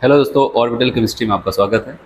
Hello दोस्तों, orbital chemistry में आपका स्वागत है।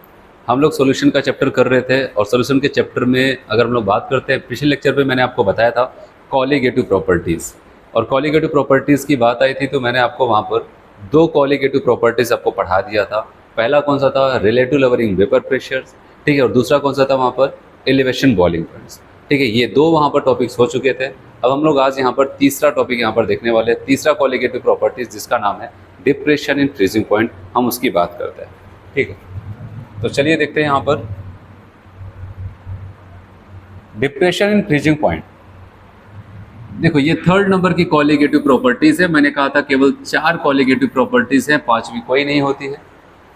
हम लोग सॉल्यूशन का चैप्टर कर रहे थे और सॉल्यूशन के चैप्टर में अगर हम लोग बात करते हैं, पिछले लेक्चर पे मैंने आपको बताया था कॉलीगेटिव प्रॉपर्टीज़। और कॉलीगेटिव प्रॉपर्टीज़ की बात आई थी तो मैंने आपको वहाँ पर दो कॉलीगेटिव प्रॉपर्टीज़ आपको पढ़ा दिया था। पहला कौन सा था? रिलेटिव लवरिंग वेपर प्रेशर्स, ठीक है। और दूसरा कौन सा था वहाँ पर? एलिवेशन बॉइलिंग पॉइंट्स, ठीक है। ये दो वहाँ पर टॉपिक्स हो चुके थे। अब हम लोग आज यहाँ पर तीसरा टॉपिक यहाँ पर देखने वाले हैं, तीसरा कॉलीगेटिव प्रॉपर्टीज़, जिसका नाम है डिप्रेशन इन फ्रीजिंग पॉइंट। हम उसकी बात करते हैं, ठीक है। तो चलिए देखते हैं यहाँ पर डिप्रेशन इन फ्रीजिंग पॉइंट। देखो, ये थर्ड नंबर की कॉलीगेटिव प्रॉपर्टीज है। मैंने कहा था केवल 4 कॉलीगेटिव प्रॉपर्टीज हैं, 5वीं कोई नहीं होती है,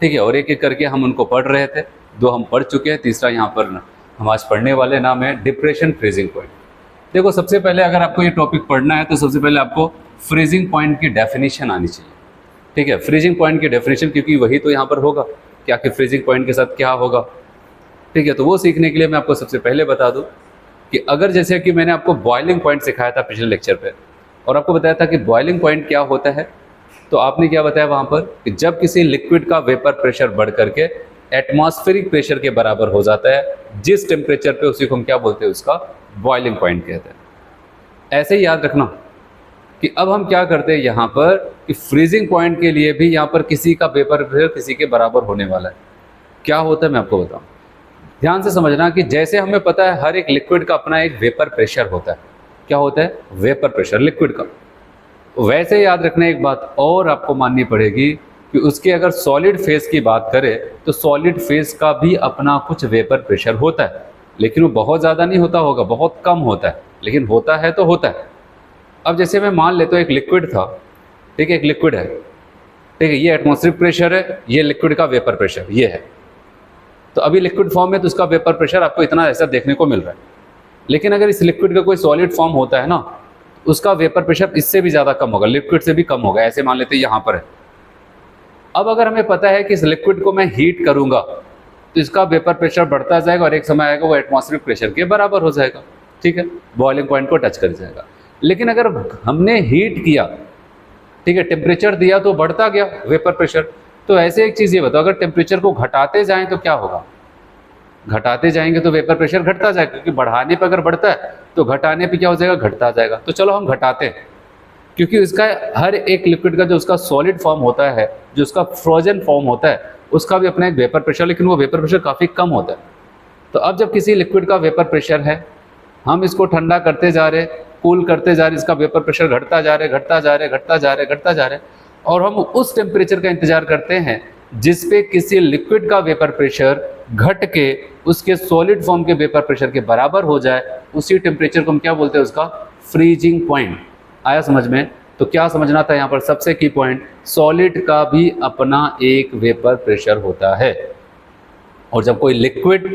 ठीक है। और एक एक करके हम उनको पढ़ रहे थे। 2 हम पढ़ चुके हैं, तीसरा यहाँ पर हम आज पढ़ने वाले, नाम है डिप्रेशन फ्रीजिंग पॉइंट। देखो, सबसे पहले अगर आपको ये टॉपिक पढ़ना है तो सबसे पहले आपको फ्रीजिंग पॉइंट की डेफिनेशन आनी चाहिए, ठीक है। फ्रीजिंग पॉइंट की डेफिनेशन, क्योंकि वही तो यहाँ पर होगा कि आखिर फ्रीजिंग पॉइंट के साथ क्या होगा, ठीक है। तो वो सीखने के लिए मैं आपको सबसे पहले बता दूं कि अगर जैसे कि मैंने आपको बॉइलिंग पॉइंट सिखाया था पिछले लेक्चर पे और आपको बताया था कि बॉइलिंग पॉइंट क्या होता है, तो आपने क्या बताया वहाँ पर कि जब किसी लिक्विड का वेपर प्रेशर बढ़ करके एटमॉस्फेरिक प्रेशर के बराबर हो जाता है, जिस टेम्परेचर पे, उसी को हम क्या बोलते हैं? उसका बॉइलिंग पॉइंट कहते हैं। ऐसे ही याद रखना कि अब हम क्या करते हैं यहाँ पर कि फ्रीजिंग पॉइंट के लिए भी यहाँ पर किसी का वेपर प्रेशर किसी के बराबर होने वाला है। क्या होता है मैं आपको बताऊँ, ध्यान से समझना कि जैसे हमें पता है हर एक लिक्विड का अपना एक वेपर प्रेशर होता है। क्या होता है? वेपर प्रेशर लिक्विड का। वैसे याद रखना एक बात और आपको माननी पड़ेगी कि उसके अगर सॉलिड फेज की बात करें तो सॉलिड फेज का भी अपना कुछ वेपर प्रेशर होता है, लेकिन वो बहुत ज़्यादा नहीं होता होगा, बहुत कम होता है, लेकिन होता है तो होता है। अब जैसे मैं मान लेता हूँ एक लिक्विड था, ठीक है, एक लिक्विड है, ठीक है, ये एटमॉस्फेरिक प्रेशर है, ये लिक्विड का वेपर प्रेशर ये है। तो अभी लिक्विड फॉर्म में तो उसका वेपर प्रेशर आपको इतना ऐसा देखने को मिल रहा है, लेकिन अगर इस लिक्विड का कोई सॉलिड फॉर्म होता है ना, उसका वेपर प्रेशर इससे भी ज़्यादा कम होगा, लिक्विड से भी कम होगा। ऐसे मान लेते हैं यहाँ पर है। अब अगर हमें पता है कि इस लिक्विड को मैं हीट करूँगा तो इसका वेपर प्रेशर बढ़ता जाएगा और एक समय आएगा वो एटमॉस्फेरिक प्रेशर के बराबर हो जाएगा, ठीक है, बॉइलिंग पॉइंट को टच कर जाएगा। लेकिन अगर हमने हीट किया, ठीक है, टेम्परेचर दिया तो बढ़ता गया वेपर प्रेशर। तो ऐसे एक चीज़ ये बताओ, अगर टेम्परेचर को घटाते जाएं तो क्या होगा? घटाते जाएंगे तो वेपर प्रेशर घटता जाएगा, क्योंकि बढ़ाने पर अगर बढ़ता है तो घटाने पे क्या हो जाएगा? घटता जाएगा। तो चलो हम घटाते हैं, क्योंकि उसका हर एक लिक्विड का जो उसका सॉलिड फॉर्म होता है, जो उसका फ्रोजन फॉर्म होता है, उसका भी अपना एक वेपर प्रेशर, लेकिन वो वेपर प्रेशर काफ़ी कम होता है। तो अब जब किसी लिक्विड का वेपर प्रेशर है, हम इसको ठंडा करते जा रहे, कूल करते जा रहे, इसका वेपर प्रेशर घटता जा रहे, घटता जा रहे, घटता जा रहे, घटता जा रहे, और हम उस टेम्परेचर का इंतजार करते हैं जिस पे किसी लिक्विड का वेपर प्रेशर घट के उसके सॉलिड फॉर्म के वेपर प्रेशर के बराबर हो जाए। उसी टेम्परेचर को हम क्या बोलते हैं? उसका फ्रीजिंग पॉइंट। आया समझ में? तो क्या समझना था यहाँ पर? सबसे की पॉइंट, सॉलिड का भी अपना एक वेपर प्रेशर होता है, और जब कोई लिक्विड,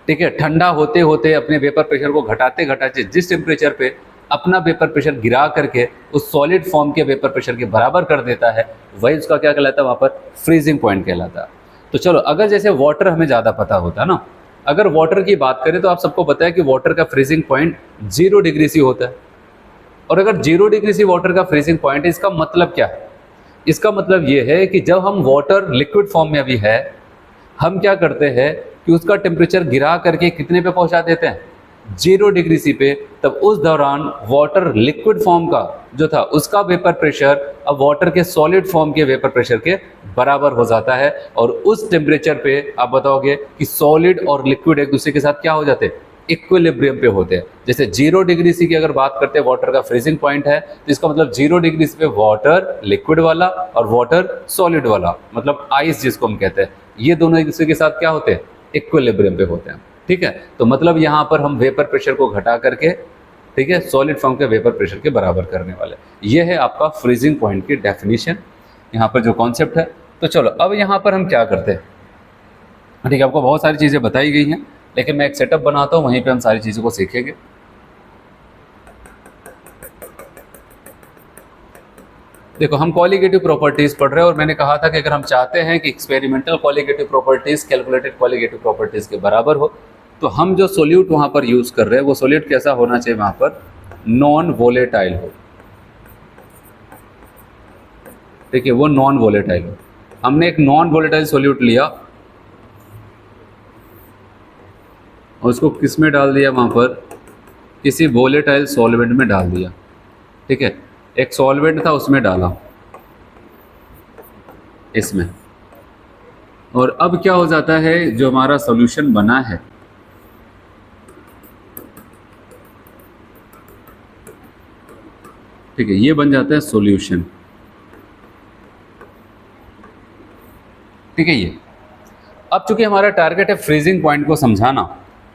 ठीक है, ठंडा होते होते अपने वेपर प्रेशर को घटाते घटाते जिस टेम्परेचर पे अपना वेपर प्रेशर गिरा करके उस सॉलिड फॉर्म के वेपर प्रेशर के बराबर कर देता है, वही उसका क्या कहलाता है? वहाँ पर फ्रीजिंग पॉइंट कहलाता है। तो चलो, अगर जैसे वाटर हमें ज़्यादा पता होता है ना, अगर वाटर की बात करें तो आप सबको पता है कि वाटर का फ्रीजिंग पॉइंट 0 डिग्री सी होता है। और अगर 0 डिग्री सी वाटर का फ्रीजिंग पॉइंट है, इसका मतलब क्या है? इसका मतलब ये है कि जब हम वाटर लिक्विड फॉर्म में अभी है, हम क्या करते हैं कि उसका टेम्परेचर गिरा करके कितने पे पहुंचा देते हैं? 0 डिग्री सी पे। तब उस दौरान वाटर लिक्विड फॉर्म का जो था उसका वेपर प्रेशर अब वाटर के सॉलिड फॉर्म के वेपर प्रेशर के बराबर हो जाता है, और उस टेम्परेचर पे आप बताओगे कि सॉलिड और लिक्विड एक दूसरे के साथ क्या हो जाते हैं? इक्विलिब्रियम पे होते हैं। जैसे 0 डिग्री सी की अगर बात करते हैं, वाटर का फ्रीजिंग पॉइंट है, तो इसका मतलब 0 डिग्री सी पे वाटर लिक्विड वाला और वाटर सॉलिड वाला, मतलब आइस जिसको हम कहते हैं, ये दोनों एक दूसरे के साथ क्या होते हैं? इक्विलिब्रियम पे होते हैं, ठीक है। तो मतलब यहाँ पर हम वेपर प्रेशर को घटा करके, ठीक है, सॉलिड फॉर्म के वेपर प्रेशर के बराबर करने वाले। ये है आपका फ्रीजिंग पॉइंट की डेफिनेशन, यहाँ पर जो कॉन्सेप्ट है। तो चलो, अब यहाँ पर हम क्या करते हैं, ठीक है, आपको बहुत सारी चीज़ें बताई गई हैं, लेकिन मैं एक सेटअप बनाता हूँ, वहीं पे हम सारी चीज़ों को सीखेंगे। देखो, हम कॉलीगेटिव प्रॉपर्टीज़ पढ़ रहे हैं, और मैंने कहा था कि अगर हम चाहते हैं कि experimental colligative properties calculated colligative properties के बराबर हो, तो हम जो सोल्यूट वहाँ पर यूज़ कर रहे हैं वो सोल्यूट कैसा होना चाहिए? वहाँ पर नॉन वोलेटाइल हो, ठीक है, वो नॉन वोलेटाइल हो। हमने एक नॉन वोलेटाइल सॉल्यूट लिया और उसको किस में डाल दिया, वहाँ पर किसी वोलेटाइल सॉल्वेंट में डाल दिया, ठीक है। एक सॉल्वेंट था उसमें डाला, इसमें, और अब क्या हो जाता है, जो हमारा सॉल्यूशन बना है, ठीक है, ये बन जाता है सॉल्यूशन, ठीक है। ये अब चूंकि हमारा टारगेट है फ्रीजिंग पॉइंट को समझाना,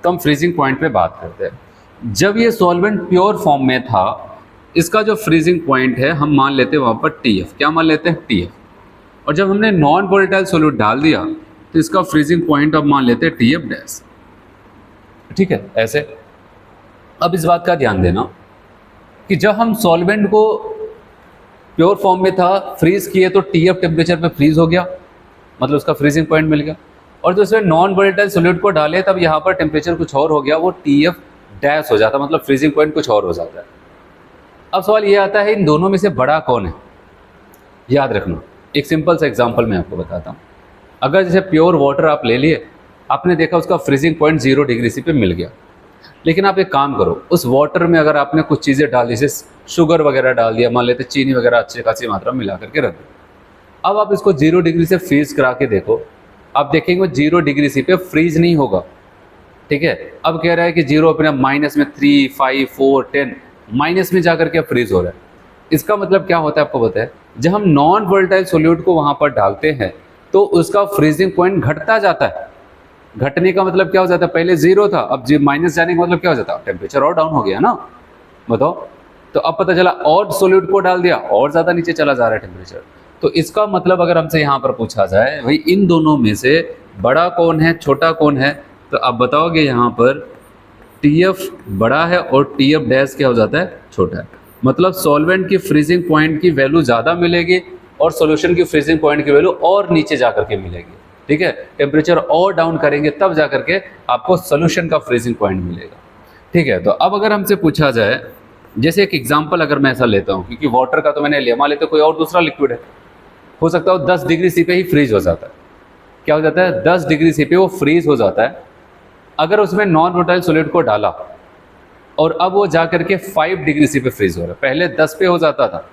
तो हम फ्रीजिंग पॉइंट पे बात करते हैं। जब ये सॉल्वेंट प्योर फॉर्म में था, इसका जो फ्रीजिंग पॉइंट है हम मान लेते हैं वहाँ पर TF, क्या मान लेते हैं, TF। और जब हमने नॉन वोलेटाइल सॉल्यूट डाल दिया तो इसका फ्रीजिंग पॉइंट अब मान लेते हैं TF डैश, ठीक है, ऐसे। अब इस बात का ध्यान देना कि जब हम सॉल्वेंट को प्योर फॉर्म में था फ्रीज किए तो TF टेम्परेचर पे फ्रीज हो गया, मतलब उसका फ्रीजिंग पॉइंट मिल गया। और जो इसमें नॉन वोलेटाइल सॉल्यूट को डाले तब यहाँ पर टेम्परेचर कुछ और हो गया, वो TF डैश हो जाता, मतलब फ्रीजिंग पॉइंट कुछ और हो जाता है। अब सवाल ये आता है इन दोनों में से बड़ा कौन है। याद रखना, एक सिंपल सा एग्जांपल मैं आपको बताता हूँ। अगर जैसे प्योर वाटर आप ले लिए, आपने देखा उसका फ्रीजिंग पॉइंट 0 डिग्री सी पे मिल गया, लेकिन आप एक काम करो, उस वाटर में अगर आपने कुछ चीज़ें डाल दी, जैसे शुगर वगैरह डाल दिया, मान लेते चीनी वगैरह अच्छी खासी मात्रा में मिला करके रख दो। अब आप इसको 0 डिग्री से फ्रीज करा के देखो, आप देखेंगे वो 0 डिग्री सी पे फ्रीज नहीं होगा, ठीक है। अब कह रहा है कि 0 अपने माइनस में 3, 5, 4, 10 माइनस में जाकर के फ्रीज हो रहा है। इसका मतलब क्या होता है आपको पता है, जब हम नॉन वोलेटाइल सॉल्यूट को वहाँ पर डालते हैं तो उसका फ्रीजिंग पॉइंट घटता जाता है। घटने का मतलब क्या हो जाता है, पहले 0 था, अब माइनस जाने का मतलब क्या हो जाता है, टेम्परेचर और डाउन हो गया ना, बताओ। तो अब पता चला और सॉल्यूट को डाल दिया, और ज़्यादा नीचे चला जा रहा है टेम्परेचर। तो इसका मतलब अगर हमसे यहाँ पर पूछा जाए भाई इन दोनों में से बड़ा कौन है, छोटा कौन है, तो आप बताओगे यहाँ पर TF बड़ा है और TF डैश क्या हो जाता है, छोटा है। मतलब सॉल्वेंट की फ्रीजिंग पॉइंट की वैल्यू ज़्यादा मिलेगी और सॉल्यूशन की फ्रीजिंग पॉइंट की वैल्यू और नीचे जा करके मिलेगी, ठीक है। टेम्परेचर और डाउन करेंगे तब जा करके आपको सॉल्यूशन का फ्रीजिंग पॉइंट मिलेगा, ठीक है। तो अब अगर हमसे पूछा जाए, जैसे एक एग्जाम्पल अगर मैं ऐसा लेता हूँ, क्योंकि वाटर का तो मैंने लिया, मान लेते कोई और दूसरा लिक्विड है, हो सकता है 10 डिग्री सी पे ही फ्रीज हो जाता है। क्या हो जाता है, 10 डिग्री सी पे वो फ्रीज हो जाता है। अगर उसमें नॉन वोलेटाइल सॉल्यूट को डाला और अब वो जा करके 5 डिग्री सी पे फ्रीज हो रहा है, पहले 10 पे हो जाता था,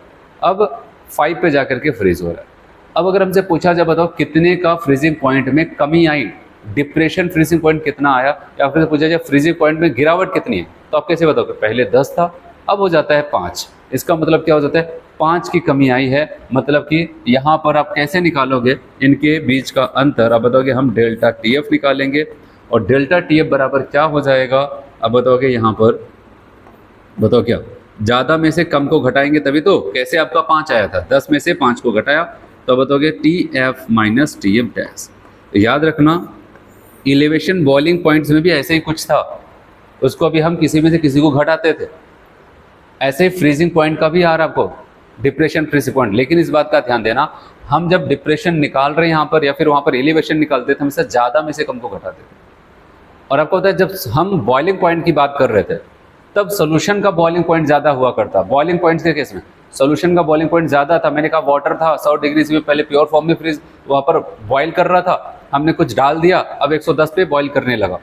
अब 5 पे जा करके फ्रीज हो रहा है। अब अगर हमसे पूछा जाए बताओ कितने का फ्रीजिंग पॉइंट में कमी आई, डिप्रेशन फ्रीजिंग पॉइंट कितना आया, या फिर पूछा जाए फ्रीजिंग पॉइंट में गिरावट कितनी है, तो आप कैसे बताओगे, पहले 10 था अब हो जाता है 5। इसका मतलब क्या हो जाता है, 5 की कमी आई है। मतलब कि यहाँ पर आप कैसे निकालोगे इनके बीच का अंतर, अब बताओगे हम डेल्टा TF निकालेंगे, और डेल्टा TF बराबर क्या हो जाएगा, अब बताओगे यहाँ पर, बताओ क्या, ज़्यादा में से कम को घटाएंगे तभी तो, कैसे आपका 5 आया था, 10 में से 5 को घटाया, तो बताओगे TF माइनस TF डैश। तो याद रखना इलेवेशन बॉइलिंग पॉइंट्स में भी ऐसे ही कुछ था, उसको अभी हम किसी में से किसी को घटाते थे। ऐसे फ्रीजिंग पॉइंट का भी आ रहा आपको डिप्रेशन फ्रीजिंग पॉइंट, लेकिन इस बात का ध्यान देना, हम जब डिप्रेशन निकाल रहे हैं यहाँ पर या फिर वहाँ पर एलिवेशन निकालते थे, हमेशा ज़्यादा में से कम को घटाते थे। और आपको पता है जब हम बॉइलिंग पॉइंट की बात कर रहे थे तब सोल्यूशन का बॉइलिंग पॉइंट ज़्यादा हुआ करता। बॉइलिंग पॉइंट्स के केस में सोल्यूशन का बॉइलिंग पॉइंट ज़्यादा था। मैंने कहा वाटर था 100 डिग्री से पहले प्योर फॉर्म में फ्रीज वहाँ पर बॉयल कर रहा था, हमने कुछ डाल दिया, अब 110 पे बॉयल करने लगा।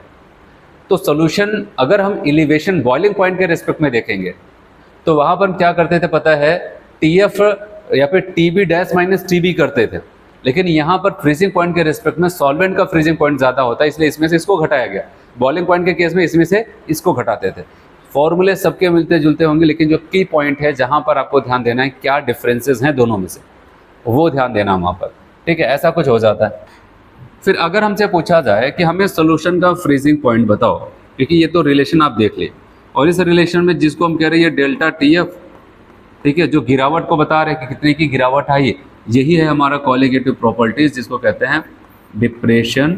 तो सोल्यूशन अगर हम एलिवेशन बॉइलिंग पॉइंट के रेस्पेक्ट में देखेंगे तो वहाँ पर क्या करते थे पता है, TF या फिर TB डैश माइनस TB करते थे, लेकिन यहाँ पर फ्रीजिंग पॉइंट के रेस्पेक्ट में सॉल्वेंट का फ्रीजिंग पॉइंट ज़्यादा होता है, इसलिए इसमें से इसको घटाया गया। बॉइलिंग पॉइंट के केस में इसमें से इसको घटाते थे। फॉर्मूले सबके मिलते जुलते होंगे, लेकिन जो की पॉइंट है जहाँ पर आपको ध्यान देना है क्या डिफरेंसेस हैं दोनों में से, वो ध्यान देना वहाँ पर, ठीक है। ऐसा कुछ हो जाता है। फिर अगर हमसे पूछा जाए कि हमें सोल्यूशन का फ्रीजिंग पॉइंट बताओ, क्योंकि ये तो रिलेशन आप देख लिए, और इस रिलेशन में जिसको हम कह रहे हैं ये डेल्टा TF, ठीक है, जो गिरावट को बता रहे हैं कि कितने की गिरावट आई, यही है हमारा कोलिगेटिव प्रॉपर्टीज, जिसको कहते हैं डिप्रेशन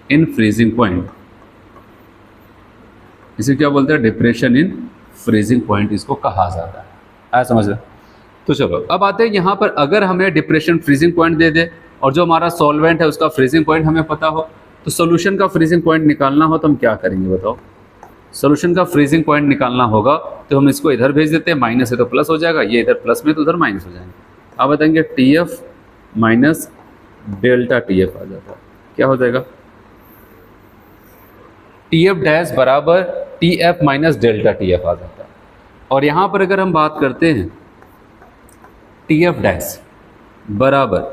इन फ्रीजिंग पॉइंट। इसे क्या बोलते हैं, डिप्रेशन इन फ्रीजिंग पॉइंट इसको कहा जाता है। आया समझ रहे? तो चलो अब आते हैं यहाँ पर, अगर हमें डिप्रेशन फ्रीजिंग पॉइंट दे दे और जो हमारा सॉल्वेंट है उसका फ्रीजिंग पॉइंट हमें पता हो, तो सोल्यूशन का फ्रीजिंग पॉइंट निकालना हो तो हम क्या करेंगे बताओ। सोल्यूशन का फ्रीजिंग पॉइंट निकालना होगा तो हम इसको इधर भेज देते हैं, माइनस है तो प्लस हो जाएगा, ये इधर प्लस में तो उधर माइनस हो जाएंगे। अब बताएंगे TF minus delta T F आ जाता है। क्या हो जाएगा, टी एफ डैश बराबर T F minus delta T F आ जाता है। और यहाँ पर अगर हम बात करते हैं टी एफ डैश बराबर,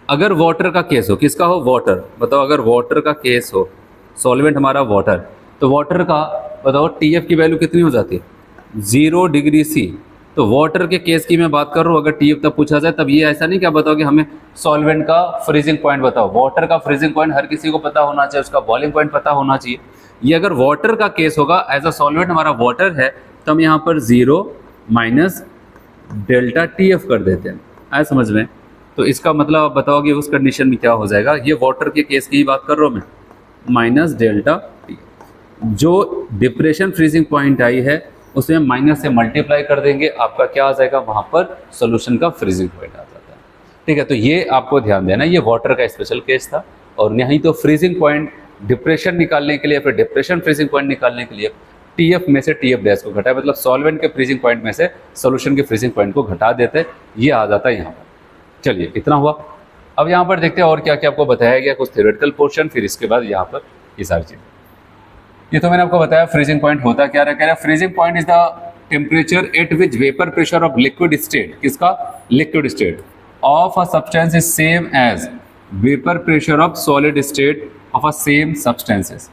अगर वाटर का केस हो, किसका हो, वाटर, बताओ अगर वाटर का केस हो, सॉल्वेंट हमारा वाटर, तो वाटर का बताओ टी एफ की वैल्यू कितनी हो जाती है, 0 डिग्री सी। तो वाटर के केस की मैं बात कर रहा हूँ, अगर टी एफ तब पूछा जाए तब ये ऐसा नहीं क्या बताओ कि हमें सॉल्वेंट का फ्रीजिंग पॉइंट बताओ। वाटर का फ्रीजिंग पॉइंट हर किसी को पता होना चाहिए, उसका बॉइलिंग पॉइंट पता होना चाहिए। ये अगर वाटर का केस होगा, एज अ सॉल्वेंट हमारा वाटर है, तो हम यहाँ पर 0 माइनस डेल्टा टी एफ कर देते हैं। आया समझ में? तो इसका मतलब आप बताओगे उस कंडीशन में क्या हो जाएगा, ये वाटर के केस की ही बात कर रहा हूँ मैं, माइनस डेल्टा टी। जो डिप्रेशन फ्रीजिंग पॉइंट आई है उसमें माइनस से मल्टीप्लाई कर देंगे, आपका क्या आ जाएगा, वहाँ पर सोल्यूशन का फ्रीजिंग पॉइंट आ जाता है। ठीक है, तो ये आपको ध्यान देना, ये वाटर का स्पेशल केस था। और नहीं तो फ्रीजिंग पॉइंट डिप्रेशन निकालने के लिए, फिर डिप्रेशन फ्रीजिंग पॉइंट निकालने के लिए टी एफ में से टी एफ डैश को घटाए, मतलब सॉल्वेंट के फ्रीजिंग पॉइंट में से सोल्यूशन के फ्रीजिंग पॉइंट को घटा देते, ये आ जाता है यहाँ पर। चलिए इतना हुआ। अब यहाँ पर देखते हैं और क्या क्या आपको बताया गया, कुछ थ्योरेटिकल पोर्शन, फिर इसके बाद यहाँ पर ये सारी चीज़ें। ये तो मैंने आपको बताया फ्रीजिंग पॉइंट होता क्या रहा, कह रहा है freezing point is the temperature at which vapour pressure of liquid state, किसका, liquid state of a substance is same as vapour pressure of solid state of a same substances.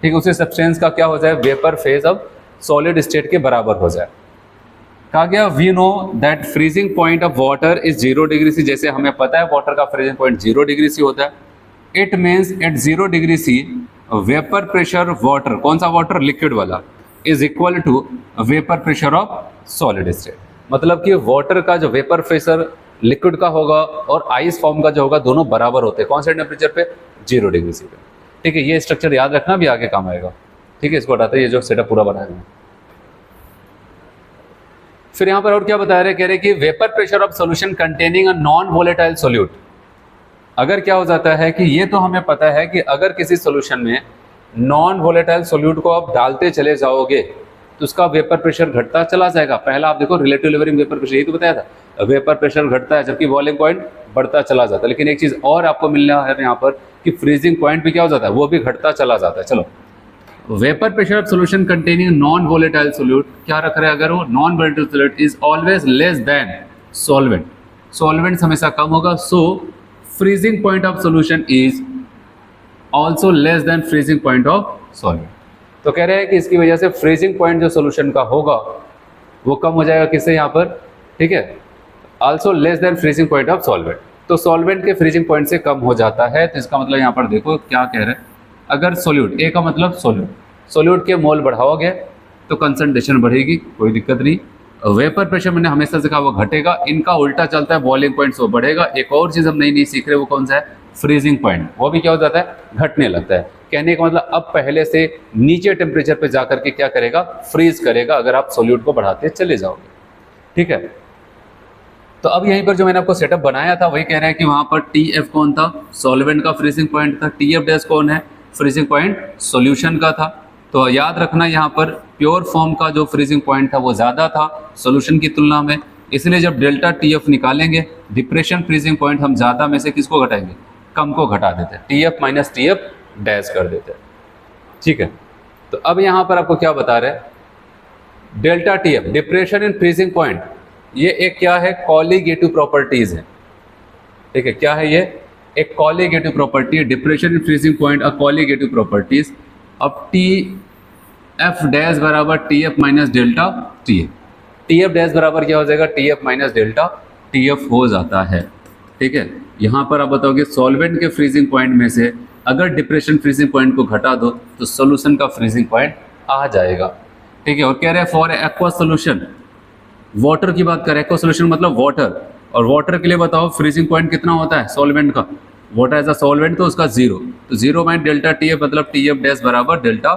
ठीक है, उसी सब्सटेंस का क्या हो जाए, vapour phase of solid state के बराबर हो जाए। कहा गया we know that freezing point of water is 0 degree C, जैसे हमें पता है वाटर का फ्रीजिंग पॉइंट 0 डिग्री सी होता है। It means at 0 degree C vapour pressure water, कौन सा वाटर, लिक्विड वाला, is equal to vapour pressure of solid state. मतलब कि वाटर का जो वेपर प्रेशर लिक्विड का होगा और आइस फॉर्म का जो होगा, दोनों बराबर होते हैं, कौन से टेम्परेचर पे, 0 डिग्री सी पे। ठीक है, ये स्ट्रक्चर याद रखना, भी आगे काम आएगा। ठीक है, इसको हटाते हैं, ये जो सेटअप पूरा बनाया है। फिर यहाँ पर और क्या बता रहे, कह रहे कि vapour pressure of solution containing a non volatile solute. अगर क्या हो जाता है कि ये तो हमें पता है कि अगर किसी सॉल्यूशन में नॉन वोलेटाइल सोल्यूट को आप डालते चले जाओगे तो उसका वेपर प्रेशर घटता चला जाएगा। पहला आप देखो रिलेटिव लेवलिंग वेपर प्रेशर, यही तो बताया था, वेपर प्रेशर घटता है जबकि बॉइलिंग पॉइंट बढ़ता चला जाता है। लेकिन एक चीज़ और आपको मिलना है यहाँ पर कि फ्रीजिंग पॉइंट भी क्या हो जाता है, वो भी घटता चला जाता है। चलो, vapour pressure of solution containing non volatile solute क्या रख रहे हैं, अगर वो non volatile solute is always less than solvent, solvent हमेशा कम होगा, so freezing point of solution is also less than freezing point of solvent. तो कह रहे हैं कि इसकी वजह से फ्रीजिंग पॉइंट जो सॉल्यूशन का होगा वो कम हो जाएगा, किससे, यहाँ पर, ठीक है, also less than freezing point of solvent. तो सॉल्वेंट के फ्रीजिंग पॉइंट से कम हो जाता है। तो इसका मतलब यहाँ पर देखो क्या कह रहे हैं, अगर सोल्यूट, ए का मतलब सोल्यूट, सोल्यूट के मोल बढ़ाओगे तो कंसंट्रेशन बढ़ेगी, कोई दिक्कत नहीं। वेपर प्रेशर मैंने हमेशा से कहा वो घटेगा, इनका उल्टा चलता है, बॉइलिंग पॉइंट वो बढ़ेगा। एक और चीज़ हम नई नई सीख रहे हैं, वो कौन सा है, फ्रीजिंग पॉइंट, वो भी क्या हो जाता है, घटने लगता है। कहने का मतलब अब पहले से नीचे टेम्परेचर पे जाकर के क्या करेगा, फ्रीज करेगा, अगर आप सोल्यूट को बढ़ाते चले जाओगे। ठीक है, तो अब यहीं पर जो मैंने आपको सेटअप बनाया था वही कह रहा है कि वहाँ पर टी एफ कौन था, सॉल्वेंट का फ्रीजिंग पॉइंट था, टी एफ डैश कौन है, फ्रीजिंग पॉइंट सॉल्यूशन का था। तो याद रखना यहाँ पर प्योर फॉर्म का जो फ्रीजिंग पॉइंट था वो ज़्यादा था सॉल्यूशन की तुलना में, इसलिए जब डेल्टा टी एफ निकालेंगे डिप्रेशन फ्रीजिंग पॉइंट हम ज़्यादा में से किसको घटाएंगे, कम को घटा देते हैं, T F minus T F dash कर देते हैं। ठीक है, तो अब यहाँ पर आपको क्या बता रहे हैं, delta T F depression in freezing point, ये एक क्या है, कॉलीगेटिव प्रॉपर्टीज है। ठीक है, क्या है ये, एक कॉलीगेटिव प्रॉपर्टी है, depression in freezing point a colligative properties. अब टी एफ डैश बराबर T F minus delta T F, T F dash बराबर क्या हो जाएगा, T F minus delta T F हो जाता है। ठीक है, यहाँ पर आप बताओगे सॉल्वेंट के फ्रीजिंग पॉइंट में से अगर डिप्रेशन फ्रीजिंग पॉइंट को घटा दो तो सोल्यूशन का फ्रीजिंग पॉइंट आ जाएगा। ठीक है, और कह रहे हैं फॉर एक्वा सोल्यूशन, वाटर की बात करें, एक्वा सोल्यूशन मतलब वाटर, और वाटर के लिए बताओ फ्रीजिंग पॉइंट कितना होता है सॉल्वेंट का, वाटर एज अ सॉल्वेंट तो उसका 0, तो 0 माइनस डेल्टा टी एफ मतलब टी एफ डैश बराबर delta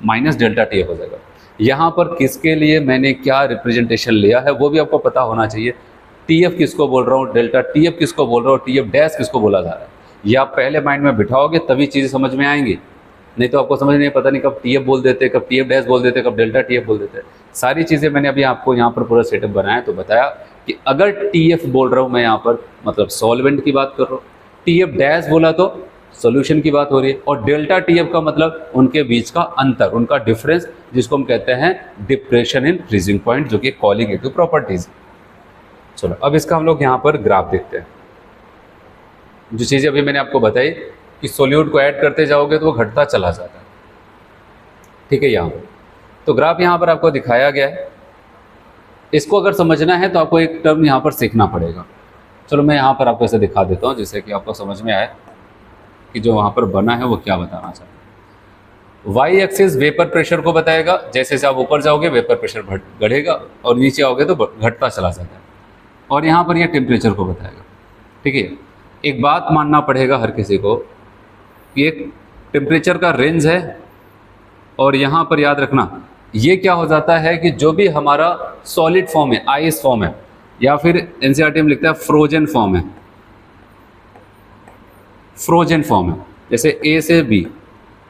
minus delta T F हो जाएगा। यहाँ पर किसके लिए मैंने क्या रिप्रेजेंटेशन लिया है वो भी आपको पता होना चाहिए, टी एफ किसको बोल रहा हूँ, डेल्टा टी एफ किसको बोल रहा हूँ, टी एफ डैश किसको बोला जा रहा है, ये आप पहले माइंड में बिठाओगे तभी चीज़ें समझ में आएंगी, नहीं तो आपको समझ नहीं, पता नहीं कब टी एफ बोल देते, कब टी एफ डैश बोल देते, कब डेल्टा टी एफ बोल देते। सारी चीज़ें मैंने अभी आपको यहाँ पर पूरा सेटअप बनाया तो बताया कि अगर टी एफ बोल रहा हूँ मैं यहाँ पर मतलब सॉल्वेंट की बात कर रहा हूँ, TF डैश बोला तो सॉल्यूशन की बात हो रही है, और डेल्टा TF का मतलब उनके बीच का अंतर, उनका डिफरेंस, जिसको हम कहते हैं डिप्रेशन इन फ्रीजिंग पॉइंट, जो कि कॉलीगेटिव प्रॉपर्टीज। चलो अब इसका हम लोग यहाँ पर ग्राफ देखते हैं। जो चीज़ें अभी मैंने आपको बताई कि सोल्यूट को ऐड करते जाओगे तो वो घटता चला जाता है, ठीक है। यहाँ पर तो ग्राफ यहाँ पर आपको दिखाया गया है। इसको अगर समझना है तो आपको एक टर्म यहाँ पर सीखना पड़ेगा। चलो मैं यहाँ पर आपको ऐसे दिखा देता हूँ जिससे कि आपको समझ में आए कि जो वहाँ पर बना है वो क्या बताना चाहता है। वाई एक्सिस वेपर प्रेशर को बताएगा, जैसे जैसे आप ऊपर जाओगे वेपर प्रेशर बढ़ेगा और नीचे आओगे तो घटता चला जाता है, और यहाँ पर यह टेम्परेचर को बताएगा, ठीक है। एक बात मानना पड़ेगा हर किसी को कि एक टेम्परेचर का रेंज है, और यहाँ पर याद रखना ये क्या हो जाता है कि जो भी हमारा सॉलिड फॉर्म है, आइस फॉर्म है, या फिर एनसीईआरटी में लिखता है फ्रोजन फॉर्म है, फ्रोजन फॉर्म है, जैसे ए से बी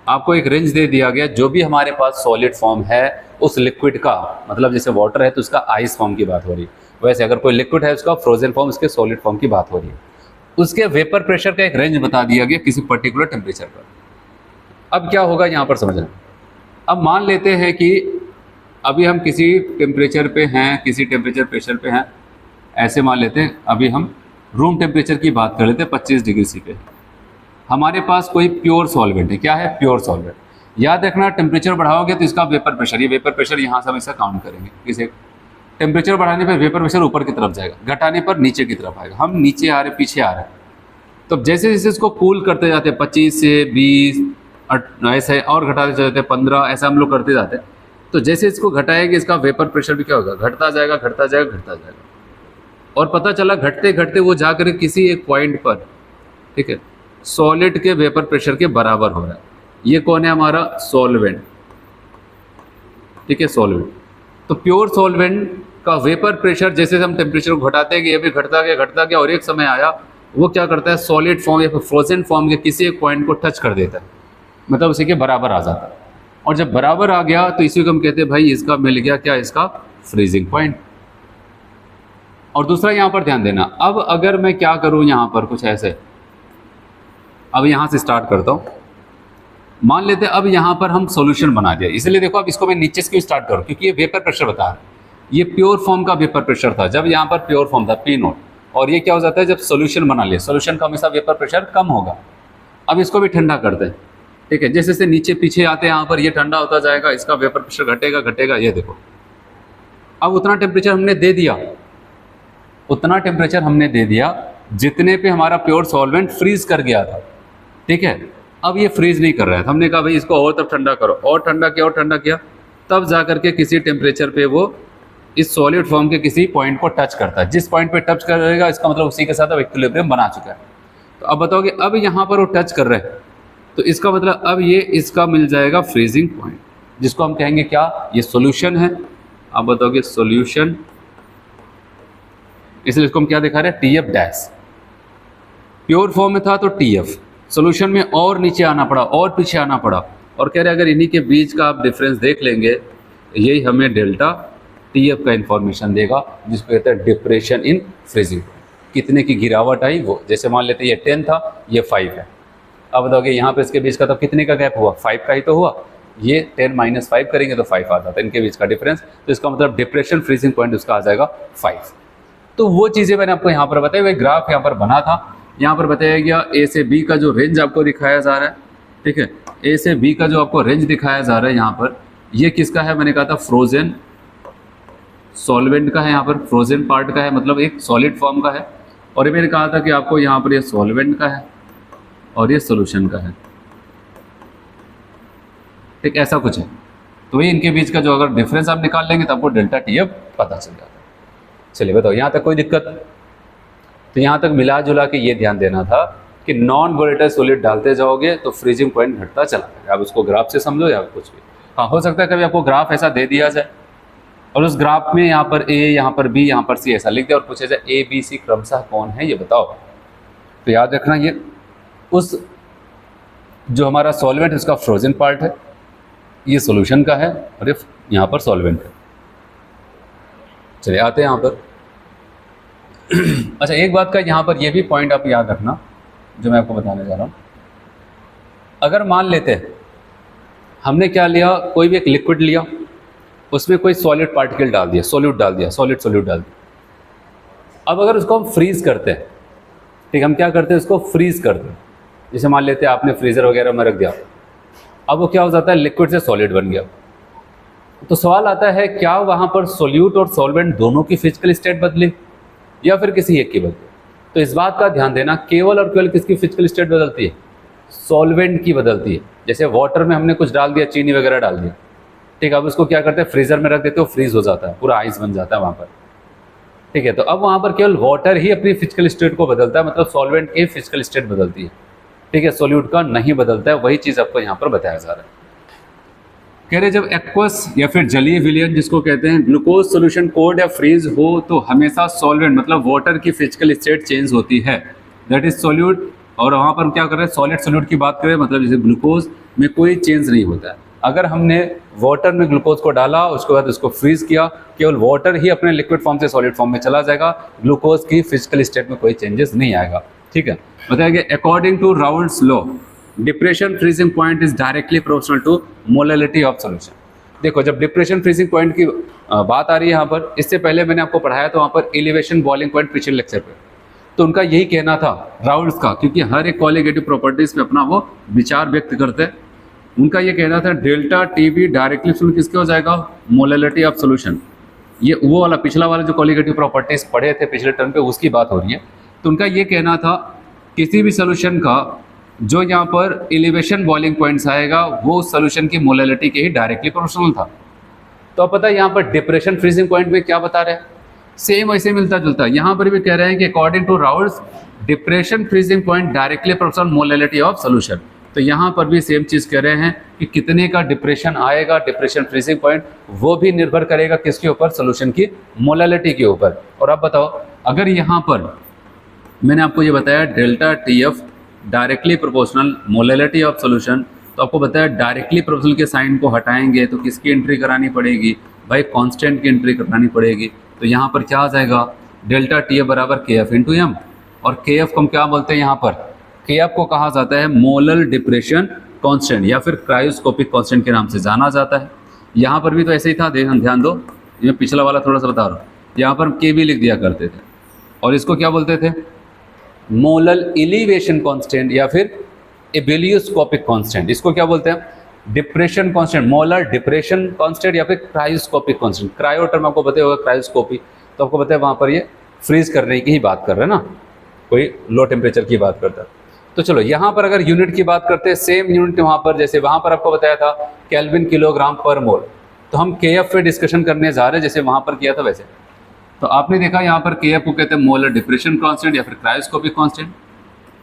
आपको एक रेंज दे दिया गया, जो भी हमारे पास सॉलिड फॉर्म है उस लिक्विड का, मतलब जैसे वाटर है तो उसका आइस फॉर्म की बात हो रही है, वैसे अगर कोई लिक्विड है उसका फ्रोजन फॉर्म, उसके सॉलिड फॉर्म की बात हो रही है। उसके वेपर प्रेशर का एक रेंज बता दिया गया किसी पर्टिकुलर टेम्परेचर पर। अब क्या होगा यहाँ पर समझना। अब मान लेते हैं कि अभी हम किसी टेम्परेचर पे हैं, किसी टेम्परेचर प्रेशर पे हैं, ऐसे मान लेते हैं अभी हम रूम टेम्परेचर की बात कर लेते हैं 25 डिग्री सी पे। हमारे पास कोई प्योर सॉल्वेंट है, क्या है, प्योर सॉल्वेंट। याद रखना टेम्परेचर बढ़ाओगे तो इसका वेपर प्रेशर, ये वेपर प्रेशर यहाँ से हम इसका काउंट करेंगे। किसी टेम्परेचर बढ़ाने पर वेपर प्रेशर ऊपर की तरफ जाएगा, घटाने पर नीचे की तरफ आएगा। हम नीचे आ रहे, पीछे आ रहे हैं, तो जैसे जैसे इसको कूल करते जाते हैं 25 से 20 ऐसे और घटाते जाते हैं 15, ऐसा हम लोग करते जाते हैं। तो जैसे इसको घटाएंगे इसका वेपर प्रेशर भी क्या होगा, घटता जाएगा, घटता जाएगा, घटता जाएगा, और पता चला घटते घटते वो जाकर किसी एक पॉइंट पर, ठीक है, सॉलिड के वेपर प्रेशर के बराबर हो रहा है। ये कौन है, हमारा सॉल्वेंट, ठीक है, सॉल्वेंट। तो प्योर सॉल्वेंट का वेपर प्रेशर जैसे हम टेम्परेचर को घटाते हैं, ये भी घटता गया, और एक समय आया वो क्या करता है, सॉलिड फॉर्म या फिर फ्रोजन फॉर्म के किसी एक पॉइंट को टच कर देता है, मतलब उसी के बराबर आ जाता है। और जब बराबर आ गया तो इसी को हम कहते हैं भाई इसका मिल गया क्या, इसका फ्रीजिंग पॉइंट। और दूसरा यहाँ पर ध्यान देना, अब अगर मैं क्या करूँ यहाँ पर कुछ ऐसे, अब यहाँ से स्टार्ट करता हूँ। मान लेते हैं अब यहाँ पर हम सॉल्यूशन बना दिया, इसलिए देखो अब इसको मैं नीचे से क्यों स्टार्ट करूँ, क्योंकि ये वेपर प्रेशर बता रहा है। ये प्योर फॉर्म का वेपर प्रेशर था जब यहाँ पर प्योर फॉर्म था P0, और ये क्या हो जाता है जब सॉल्यूशन बना लिया, सॉल्यूशन का हमेशा वेपर प्रेशर कम होगा। अब इसको भी ठंडा करते हैं, ठीक है, जैसे जैसे नीचे पीछे आते हैं यहाँ पर ये ठंडा होता जाएगा, इसका वेपर प्रेशर घटेगा घटेगा। ये देखो अब उतना टेम्परेचर हमने दे दिया, उतना टेम्परेचर हमने दे दिया जितने पे हमारा प्योर सॉल्वेंट फ्रीज कर गया था, ठीक है। अब ये फ्रीज नहीं कर रहा है, हमने कहा भाई इसको और तब ठंडा करो, और ठंडा किया और ठंडा किया, तब जा करके किसी टेम्परेचर पे वो इस सॉलिड फॉर्म के किसी पॉइंट को टच करता है। जिस पॉइंट पे टच करेगा इसका मतलब उसी के साथ अब इक्विलिब्रियम बना चुका है। तो अब बताओगे अब यहाँ पर वो टच कर रहे हैं, तो इसका मतलब अब ये इसका मिल जाएगा फ्रीजिंग पॉइंट, जिसको हम कहेंगे क्या, ये सॉल्यूशन है। अब बताओगे सॉल्यूशन, इसलिए इसको हम क्या दिखा रहे हैं, TF डैश। प्योर फॉर्म में था तो TF, सॉल्यूशन में और नीचे आना पड़ा और पीछे आना पड़ा, और कह रहे अगर इन्हीं के बीच का आप डिफरेंस देख लेंगे यही हमें डेल्टा TF का इंफॉर्मेशन देगा, जिसको कहते हैं डिप्रेशन इन फ्रीजिंग। कितने की गिरावट आई वो, जैसे मान लेते ये 10 था ये 5 है। अब बताओगे यहाँ पे इसके बीच का तो कितने का गैप हुआ, 5 का ही तो हुआ। ये 10 - 5 करेंगे तो 5 आ जाता है इनके बीच का डिफरेंस, तो इसका मतलब डिप्रेशन फ्रीजिंग पॉइंट उसका आ जाएगा 5। तो वो चीज़ें मैंने आपको यहाँ पर बताई, वही ग्राफ यहाँ पर बना था। यहाँ पर बताया गया A से B का जो रेंज आपको दिखाया जा रहा है, ठीक है, A से B का जो आपको रेंज दिखाया जा रहा है यहाँ पर, ये किसका है, मैंने कहा था फ्रोजन सॉल्वेंट का है, यहाँ पर फ्रोजन पार्ट का है, मतलब एक सॉलिड फॉर्म का है। और ये मैंने कहा था कि आपको यहाँ पर ये सॉल्वेंट का है और ये सॉल्यूशन का है, ठीक, ऐसा कुछ है। तो ये इनके बीच का जो अगर डिफरेंस आप निकाल लेंगे तो आपको डेल्टा TF पता चल जाता है। चलिए बताओ यहाँ तक कोई दिक्कत। तो यहाँ तक मिला जुला के ये ध्यान देना था कि नॉन वोलेटाइल सॉलिड डालते जाओगे तो फ्रीजिंग पॉइंट घटता चला जाएगा। आप उसको ग्राफ से समझो या कुछ भी, हाँ हो सकता है कभी आपको ग्राफ ऐसा दे दिया जाए और उस ग्राफ में यहाँ पर A, यहाँ पर B, यहाँ पर C ऐसा लिख दिया और पूछा जाए A, B, C क्रमशः कौन है ये बताओ। तो याद रखना ये उस जो हमारा सॉल्वेंट है उसका फ्रोजन पार्ट है, ये सॉल्यूशन का है और ये यहाँ पर सॉल्वेंट है। चलिए आते हैं यहाँ पर। अच्छा एक बात का यहाँ पर ये भी पॉइंट आप याद रखना जो मैं आपको बताने जा रहा हूँ। अगर मान लेते हैं हमने क्या लिया, कोई भी एक लिक्विड लिया, उसमें कोई सॉलिड पार्टिकल डाल दिया, सॉल्यूट डाल दिया, सॉल्यूट डाल दिया। अब अगर उसको हम फ्रीज करते हैं, ठीक, हम क्या करते हैं, उसको फ्रीज करते हैं। जैसे मान लेते हैं आपने फ्रीज़र वगैरह में रख दिया, अब वो क्या हो जाता है, लिक्विड से सॉलिड बन गया। तो सवाल आता है क्या वहाँ पर सॉल्यूट और सॉल्वेंट दोनों की फिजिकल स्टेट बदली या फिर किसी एक की बदली? तो इस बात का ध्यान देना, केवल और केवल किसकी फिजिकल स्टेट बदलती है, सॉल्वेंट की बदलती है। जैसे वाटर में हमने कुछ डाल दिया, चीनी वगैरह डाल दिया, ठीक, अब उसको क्या करते हैं, फ्रीज़र में रख देते हो, फ्रीज हो जाता है, पूरा आइस बन जाता है वहाँ पर, ठीक है। तो अब वहाँ पर केवल वाटर ही अपनी फिजिकल स्टेट को बदलता है, मतलब सॉल्वेंट की फिजिकल स्टेट बदलती है, ठीक है, सॉल्यूट का नहीं बदलता है। वही चीज़ आपको यहाँ पर बताया जा रहा है। कह रहे जब एक्वस या फिर जलीय विलयन जिसको कहते हैं, ग्लूकोज सोल्यूशन कोल्ड या फ्रीज हो तो हमेशा सॉल्वेंट मतलब वाटर की फिजिकल स्टेट चेंज होती है, दैट इज सॉल्यूट। और वहाँ पर हम क्या कर रहे हैं, सॉलिड सॉल्यूट की बात करें, मतलब जैसे ग्लूकोज में कोई चेंज नहीं होता है। अगर हमने वाटर में ग्लूकोज को डाला, उसके बाद उसको फ्रीज किया, केवल वाटर ही अपने लिक्विड फॉर्म से सॉलिड फॉर्म में चला जाएगा, ग्लूकोज की फिजिकल स्टेट में कोई चेंजेस नहीं आएगा, ठीक है। बताया गया according to Raoult's law depression freezing point is directly proportional to molality of solution. देखो जब डिप्रेशन फ्रीजिंग पॉइंट की बात आ रही है यहाँ पर, इससे पहले मैंने आपको पढ़ाया तो वहाँ पर एलिवेशन बॉइलिंग पॉइंट पिछले लेक्चर पे, तो उनका यही कहना था राउल्ट्स का, क्योंकि हर एक क्वालिटेटिव प्रॉपर्टीज पे अपना वो विचार व्यक्त करते हैं। उनका ये कहना था डेल्टा टी बी डायरेक्टली किसके हो जाएगा, मोलैलिटी ऑफ सॉल्यूशन। ये वो वाला पिछला वाला जो क्वालिटेटिव प्रॉपर्टीज पढ़े थे पिछले टर्म पे, उसकी बात हो रही है। तो उनका ये कहना था किसी भी सोल्यूशन का जो यहाँ पर एलिवेशन बॉइलिंग पॉइंट्स आएगा वो सोल्यूशन की मोलैलिटी के ही डायरेक्टली प्रोपोर्शनल था। तो अब पता है यहाँ पर डिप्रेशन फ्रीजिंग पॉइंट में क्या बता रहे हैं, सेम ऐसे मिलता जुलता। यहाँ पर भी कह रहे हैं कि according to Raoult's depression freezing point directly proportional molality of solution. तो यहाँ पर भी सेम चीज़ कह रहे हैं कि कितने का डिप्रेशन आएगा, डिप्रेशन फ्रीजिंग पॉइंट, वो भी निर्भर करेगा किसके ऊपर, सोल्यूशन की मोलैलिटी के ऊपर। और अब बताओ अगर यहाँ पर मैंने आपको ये बताया delta T F directly proportional molality of solution, तो आपको बताया डायरेक्टली प्रोपोर्शनल के साइन को हटाएंगे तो किसकी एंट्री करानी पड़ेगी भाई, कांस्टेंट की एंट्री करानी पड़ेगी। तो यहाँ पर क्या आ जाएगा, डेल्टा टी एफ बराबर के एफ इंटू एम। और के एफ को हम क्या बोलते हैं, यहाँ पर के एफ को कहा जाता है मोलर डिप्रेशन कांस्टेंट या फिर क्रायोस्कोपिक कांस्टेंट के नाम से जाना जाता है। यहाँ पर भी तो ऐसे ही था, ध्यान दो, ये पिछला वाला थोड़ा सा बता रहा हूँ, यहाँ पर के भी लिख दिया करते थे और इसको क्या बोलते थे, मोलर एलिवेशन कांस्टेंट या फिर एबिलियोस्कोपिक कांस्टेंट। इसको क्या बोलते हैं, depression constant, molar depression constant या फिर क्रायोस्कोपिक कांस्टेंट। क्रायो टर्म आपको पता होगा, क्रायोस्कोपी तो आपको पता है वहाँ पर ये फ्रीज करने की ही बात कर रहे हैं ना, कोई लो टेम्परेचर की बात करता है। तो चलो यहाँ पर अगर यूनिट की बात करते हैं, सेम यूनिट वहाँ पर, जैसे वहाँ पर आपको बताया था केल्विन किलोग्राम पर मोल, तो हम के एफ पे डिस्कशन करने जा रहे हैं जैसे वहाँ पर किया था वैसे। तो आपने देखा यहाँ पर के एफ को कहते हैं मोलर डिप्रेशन कांस्टेंट या फिर क्रायोस्कोपिक कांस्टेंट।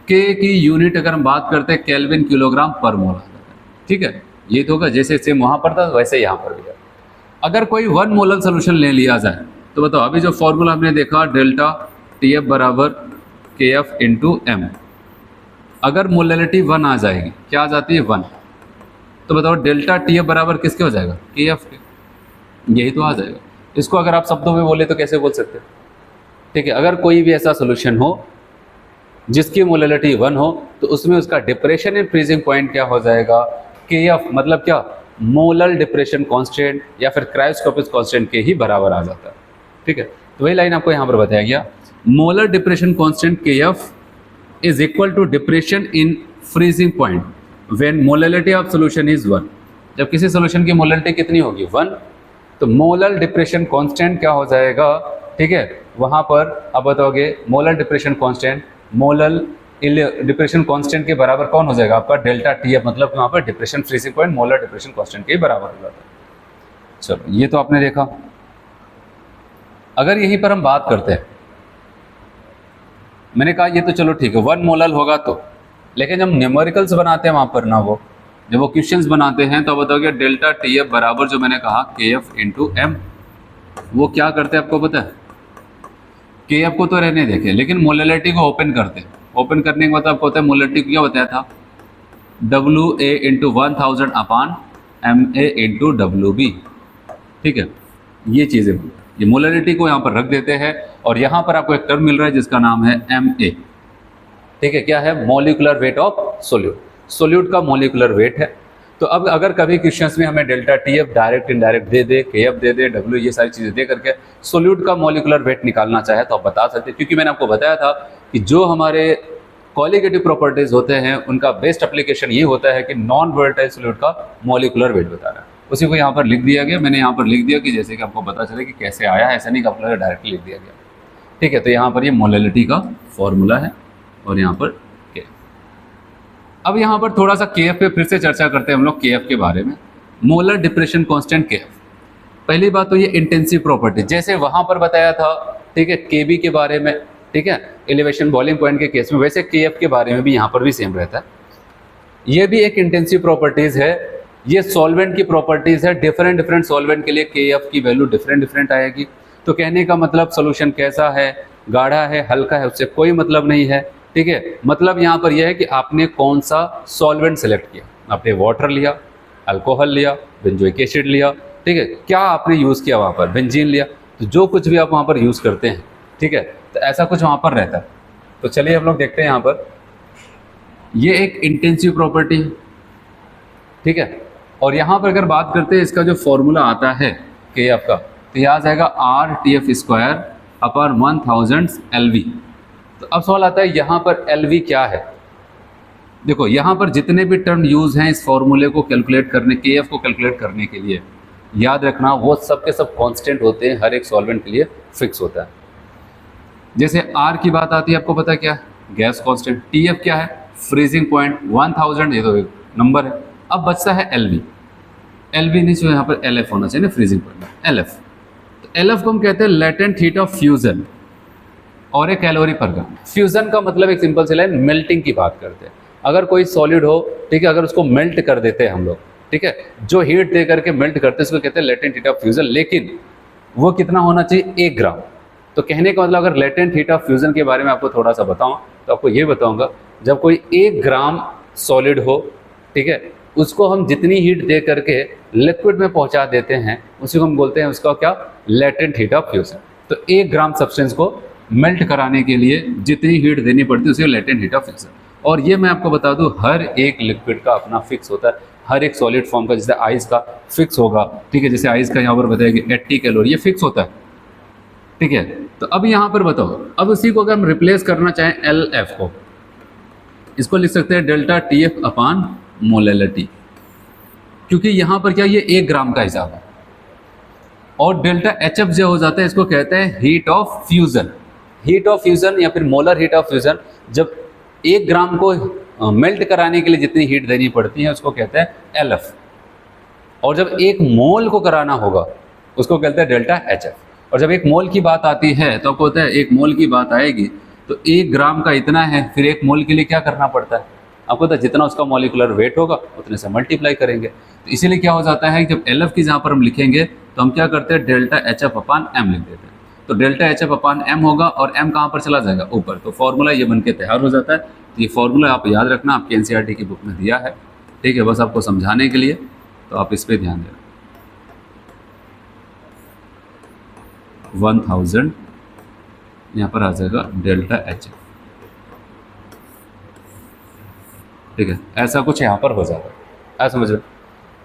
के की यूनिट अगर हम बात करते हैं केल्विन किलोग्राम पर मोल आ जाता है, ठीक है। ये तो होगा जैसे सेम वहाँ पर था वैसे यहाँ पर भी है। अगर कोई 1 मोलर सोल्यूशन ले लिया जाए तो बताओ, अभी जो फॉर्मूला हमने देखा डेल्टा टी एफ बराबर के एफ इंटू एम, अगर मोलैलिटी 1 आ जाएगी, क्या आ जाती है 1, तो बताओ डेल्टा टी एफ बराबर किसके हो जाएगा, के एफ के, यही तो आ जाएगा। इसको अगर आप शब्दों में बोले तो कैसे बोल सकते हैं, ठीक है। अगर कोई भी ऐसा सोल्यूशन हो जिसकी मोलैलिटी 1 हो तो उसमें उसका डिप्रेशन एंड फ्रीजिंग पॉइंट क्या हो जाएगा, के एफ, मतलब क्या, मोलर डिप्रेशन कांस्टेंट या फिर क्रायोस्कोपिक कांस्टेंट के ही बराबर आ जाता है, ठीक है। तो वही लाइन आपको यहाँ पर बताया गया, मोलर डिप्रेशन कांस्टेंट के F is equal to depression in freezing point when molality of solution is 1। जब किसी सोल्यूशन की मोलैलिटी कितनी होगी 1, तो मोलर डिप्रेशन कांस्टेंट क्या हो जाएगा, ठीक है। वहाँ पर अब बताओगे molar depression constant, molar depression constant के बराबर कौन हो जाएगा आपका, डेल्टा टी एफ, मतलब वहाँ पर depression freezing point molar depression constant के बराबर हो जाता है। चलो ये तो आपने देखा। अगर यहीं पर हम बात करते हैं, मैंने कहा ये तो चलो ठीक है 1 मोलर होगा तो, लेकिन जब न्यूमेरिकल्स बनाते हैं वहाँ पर ना, वो जब वो क्वेश्चंस बनाते हैं तो बताओगे डेल्टा टी एफ बराबर जो मैंने कहा के एफ इंटू एम। वो क्या करते हैं आपको पता है, के एफ को तो रहने देखे लेकिन मोलैलिटी को ओपन करते हैं। ओपन करने के बाद आपको पता है मोलैलिटी को क्या बताया था, W A into 1000 upon M A into W B, ठीक है। ये चीज़ें ये मोलैलिटी को यहाँ पर रख देते हैं और यहाँ पर आपको एक टर्म मिल रहा है जिसका नाम है एम ए, ठीक है, क्या है, molecular weight of solute, solute का मॉलिक्यूलर वेट है। तो अब अगर कभी क्वेश्चंस में हमें डेल्टा टीएफ डायरेक्ट इनडायरेक्ट दे दे, केएफ दे दे, डब्ल्यू, ये सारी चीज़ें दे करके सोल्यूट का मॉलिक्यूलर वेट निकालना चाहे तो आप बता सकते हैं, क्योंकि मैंने आपको बताया था कि जो हमारे क्वालिटेटिव प्रॉपर्टीज होते हैं उनका बेस्ट एप्लीकेशन ये होता है कि नॉन वोलेटाइल सोल्यूट का मॉलिक्यूलर वेट बताना है। उसी को यहाँ पर लिख दिया गया, मैंने यहाँ पर लिख दिया कि जैसे कि आपको पता चले कि कैसे आया है, ऐसा नहीं कि आपको डायरेक्टली लिख दिया गया। ठीक है, तो यहाँ पर ये मोलैलिटी का फॉर्मूला है और यहाँ पर के। अब यहाँ पर थोड़ा सा केएफ पे फिर से चर्चा करते हैं हम लोग केएफ के बारे में। मोलर डिप्रेशन कांस्टेंट केएफ, पहली बात तो ये इंटेंसिव प्रॉपर्टी जैसे वहाँ पर बताया था, ठीक है, केबी के बारे में, ठीक है, एलिवेशन बॉइलिंग पॉइंट के केस में, वैसे केएफ के बारे में भी यहाँ पर भी सेम रहता है। ये भी एक इंटेंसिव प्रॉपर्टीज है, ये सॉल्वेंट की प्रॉपर्टीज है, डिफरेंट डिफरेंट सॉल्वेंट के लिए केएफ की वैल्यू डिफरेंट डिफरेंट आएगी। तो कहने का मतलब सोल्यूशन कैसा है, गाढ़ा है, हल्का है, उससे कोई मतलब नहीं है। ठीक है, मतलब यहाँ पर यह है कि आपने कौन सा सॉल्वेंट सेलेक्ट किया, आपने वाटर लिया, अल्कोहल लिया, बेंजोइक एसिड लिया, ठीक है, क्या आपने यूज़ किया वहाँ पर, बेंजीन लिया, तो जो कुछ भी आप वहाँ पर यूज़ करते हैं, ठीक है, तो ऐसा कुछ वहाँ पर रहता है। तो चलिए हम लोग देखते हैं यहाँ पर, ये एक इंटेंसिव प्रॉपर्टी है, ठीक है, और यहाँ पर अगर बात करते हैं इसका जो फॉर्मूला आता है केएफ का, तो यह आ जाएगा R T F square upon 1000 LV। तो अब सवाल आता है यहाँ पर LV क्या है। देखो यहाँ पर जितने भी टर्म यूज हैं इस फॉर्मूले को कैलकुलेट करने, केएफ को कैलकुलेट करने के लिए, याद रखना वो सब के सब कांस्टेंट होते हैं, हर एक सॉल्वेंट के लिए फिक्स होता है। जैसे आर की बात आती है, आपको पता क्या है, गैस कांस्टेंट। टीएफ क्या है, फ्रीजिंग पॉइंट 1000, ये तो एक नंबर है। अब बचता है LV, LV नहीं चाहिए, यहाँ पर LF होना चाहिए ना, फ्रीजिंग पॉइंट LF। तो LF को हम कहते हैं लेटेंट हीट ऑफ फ्यूजन और एक कैलोरी पर ग्राम। फ्यूजन का मतलब एक सिंपल सी लाइन, मेल्टिंग की बात करते हैं। अगर कोई सॉलिड हो, ठीक है, अगर उसको मेल्ट कर देते हैं हम लोग, ठीक है, जो हीट दे करके मेल्ट करते हैं उसको कहते हैं लेटेंट हीट ऑफ फ्यूजन, लेकिन वो कितना होना चाहिए, 1 ग्राम। तो कहने का मतलब अगर लेटेंट हीट ऑफ फ्यूजन के बारे में आपको थोड़ा सा बताऊं तो आपको ये बताऊंगा, जब कोई 1 ग्राम सॉलिड हो, ठीक है, उसको हम जितनी हीट दे करके लिक्विड में पहुंचा देते हैं उसी को हम बोलते हैं उसका क्या, लेटेंट हीट ऑफ फ्यूजन। तो 1 ग्राम सब्सटेंस को मेल्ट कराने के लिए जितनी हीट देनी पड़ती है उसी को लेटेंट हीट ऑफ फ्यूजन। और ये मैं आपको बता दूं, हर एक लिक्विड का अपना फिक्स होता है, हर एक सॉलिड फॉर्म का, जैसे आइस का फिक्स होगा, ठीक है, जैसे आइस का यहाँ पर बताया कि 80 कैलोरी, ये फिक्स होता है, ठीक है। तो अब यहाँ पर बताओ, अब उसी को अगर हम रिप्लेस करना चाहें LF को, इसको लिख सकते हैं डेल्टा TF अपॉन मोलैलिटी, क्योंकि यहाँ पर क्या, ये 1 ग्राम का हिसाब है। और डेल्टा HF जो हो जाता है, इसको कहते हैं heat of fusion. Heat of fusion या फिर मोलर हीट ऑफ फ्यूजन, जब 1 ग्राम को मेल्ट कराने के लिए जितनी हीट देनी पड़ती है उसको कहते हैं LF। और जब 1 मोल को कराना होगा उसको कहते हैं डेल्टा HF। और जब 1 मोल की बात आती है तो आपको पता है 1 मोल की बात आएगी तो 1 ग्राम का इतना है, फिर 1 मोल के लिए क्या करना पड़ता है, आपको पता है, जितना उसका मॉलिक्यूलर वेट होगा उतने से मल्टीप्लाई करेंगे। तो इसीलिए क्या हो जाता है, जब LF की जहाँ पर हम लिखेंगे तो हम क्या करते हैं, डेल्टा HF अपॉन M लिख देते हैं। तो डेल्टा HF अपॉन M होगा और M कहाँ पर चला जाएगा, ऊपर। तो फॉर्मूला ये बन के तैयार हो जाता है। तो ये फॉर्मूला आप याद रखना, आपके NCERT की बुक में दिया है, ठीक है, बस आपको समझाने के लिए, तो आप इस पर ध्यान देना। 1000 यहाँ पर आ जाएगा डेल्टा HF, ठीक है, ऐसा कुछ यहाँ पर हो जाता है, ऐसा समझ रहे।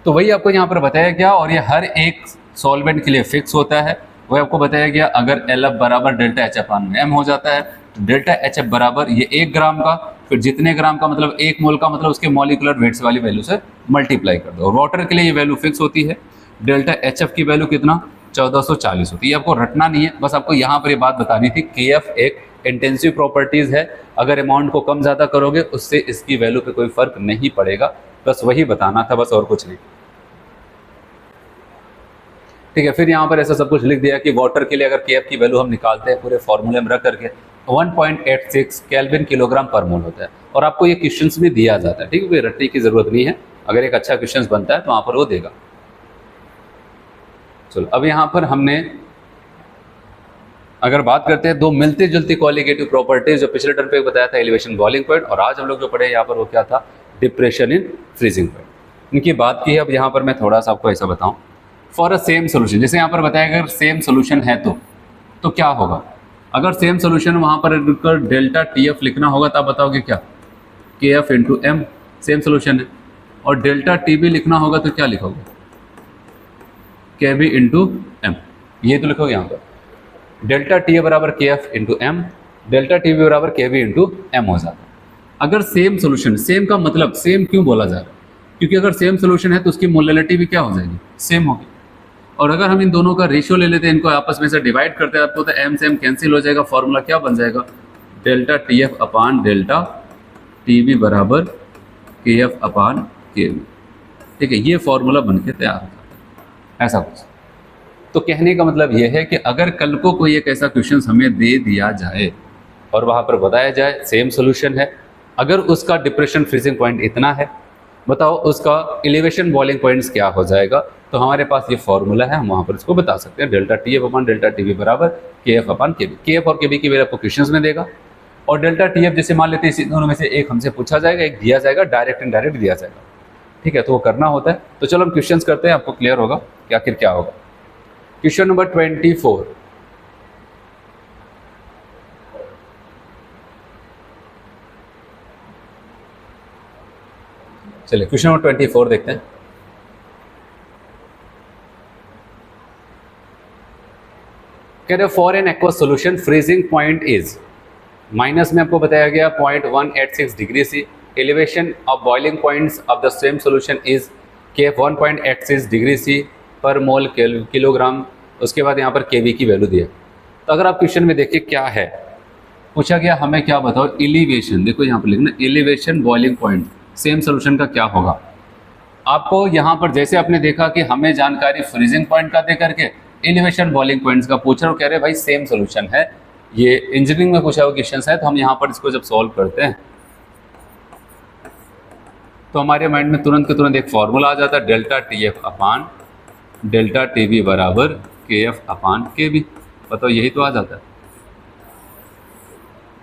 तो वही आपको यहाँ पर बताया गया, और ये हर एक सॉल्वेंट के लिए फिक्स होता है। वही आपको बताया गया, अगर LF बराबर डेल्टा HF अपॉन M हो जाता है तो डेल्टा HF बराबर ये 1 ग्राम का, फिर जितने ग्राम का मतलब 1 मोल का, मतलब उसके मॉलिक्यूलर वेट्स वाली वैल्यू से मल्टीप्लाई कर दो। और वाटर के लिए ये वैल्यू फिक्स होती है, डेल्टा HF की वैल्यू कितना, 1440 होती है। आपको रटना नहीं है, बस आपको यहाँ पर ये बात बतानी थी, KF एक इंटेंसिव प्रॉपर्टीज है, अगर अमाउंट को कम ज़्यादा करोगे उससे इसकी वैल्यू पे कोई फर्क नहीं पड़ेगा, बस वही बताना था, बस और कुछ नहीं, ठीक है। फिर यहाँ पर ऐसा सब कुछ लिख दिया कि वाटर के लिए अगर KF की वैल्यू हम निकालते हैं पूरे फॉर्मूले में रख करके 1.86 केल्विन किलोग्राम पर मोल होता है, और आपको ये क्वेश्चंस भी दिया जाता है, ठीक है, कोई रटने की जरूरत नहीं है, अगर एक अच्छा क्वेश्चन बनता है तो वहाँ पर वो देगा। चलो अब यहाँ पर हमने अगर बात करते हैं 2 मिलती जुलती क्वालिटेटिव प्रॉपर्टीज, जो पिछले टर्म पे बताया था एलिवेशन बॉइलिंग पॉइंट, और आज हम लोग जो पढ़े यहाँ पर वो क्या था, डिप्रेशन इन फ्रीजिंग पॉइंट, इनकी बात की है। अब यहाँ पर मैं थोड़ा सा आपको ऐसा बताऊँ, फॉर अ सेम सोल्यूशन, जैसे यहाँ पर बताया अगर सेम सोल्यूशन है तो क्या होगा, अगर सेम सोल्यूशन वहाँ पर डेल्टा TF लिखना होगा तब बताओगे क्या, KF into M, same solution है। और डेल्टा TB लिखना होगा तो क्या लिखोगे, KB इंटू एम, ये तो लिखोगे यहाँ पर। डेल्टा TA बराबर KF into M, delta TB बराबर KB इंटू एम हो जाता है। अगर सेम सोल्यूशन, सेम का मतलब सेम क्यों बोला जा रहा है, क्योंकि अगर सेम सोल्यूशन है तो उसकी मोलैलिटी भी क्या हो जाएगी, सेम होगी। और अगर हम इन दोनों का रेशियो ले लेते हैं, इनको आपस में से डिवाइड करते हैं, आपको तो एम से एम कैंसिल हो जाएगा, फॉर्मूला क्या बन जाएगा, डेल्टा TF अपान डेल्टा TB बराबर KF अपान KB। ठीक है, ये फॉर्मूला बन के तैयार हो जाता है, ऐसा कुछ। तो कहने का मतलब ये है कि अगर कल को कोई एक ऐसा क्वेश्चन हमें दे दिया जाए और वहाँ पर बताया जाए सेम सोल्यूशन है, अगर उसका डिप्रेशन फ्रीजिंग पॉइंट इतना है, बताओ उसका एलिवेशन बॉइलिंग पॉइंट्स क्या हो जाएगा, तो हमारे पास ये फॉर्मूला है, हम वहाँ पर इसको बता सकते हैं। डेल्टा TF अपान डेल्टा TB बराबर KF अपान KB। KF और KB की वैल्यू आपको क्वेश्चंस में देगा, और डेल्टा TF जैसे मान लेते हैं इस दोनों में से एक हमसे पूछा जाएगा, एक दिया जाएगा, डायरेक्ट इनडायरेक्ट दिया जाएगा। ठीक है, तो वो करना होता है। तो चलो हम क्वेश्चंस करते हैं, आपको क्लियर होगा कि आखिर क्या होगा। क्वेश्चन नंबर 24, चलिए क्वेश्चन नंबर 24 देखते हैं। कह रहे for an aqueous solution freezing point is, minus में आपको बताया गया 0.186 degree C, elevation of boiling points of the same solution is KF 1.86 degree C per mole kilogram. उसके बाद यहाँ पर KB की वैल्यू दिया। तो अगर आप क्वेश्चन में देखिए क्या है पूछा गया, हमें क्या बताओ, एलिवेशन, देखो यहाँ पर लिखना elevation boiling point same solution का क्या होगा। आपको यहाँ पर जैसे आपने देखा कि हमें जानकारी फ्रीजिंग पॉइंट का दे करके एलिवेशन बॉइलिंग पॉइंट्स का पूछ रहा हूँ, कह रहे भाई सेम सोल्यूशन है, ये इंजीनियरिंग में पूछा हुआ क्वेश्चन है। तो हम यहाँ पर इसको जब सॉल्व करते हैं तो हमारे माइंड में तुरंत के तुरंत एक फॉर्मूला आ जाता है, डेल्टा TF अपान डेल्टा TB बराबर KF अपान KB। बताओ यही तो आ जाता है।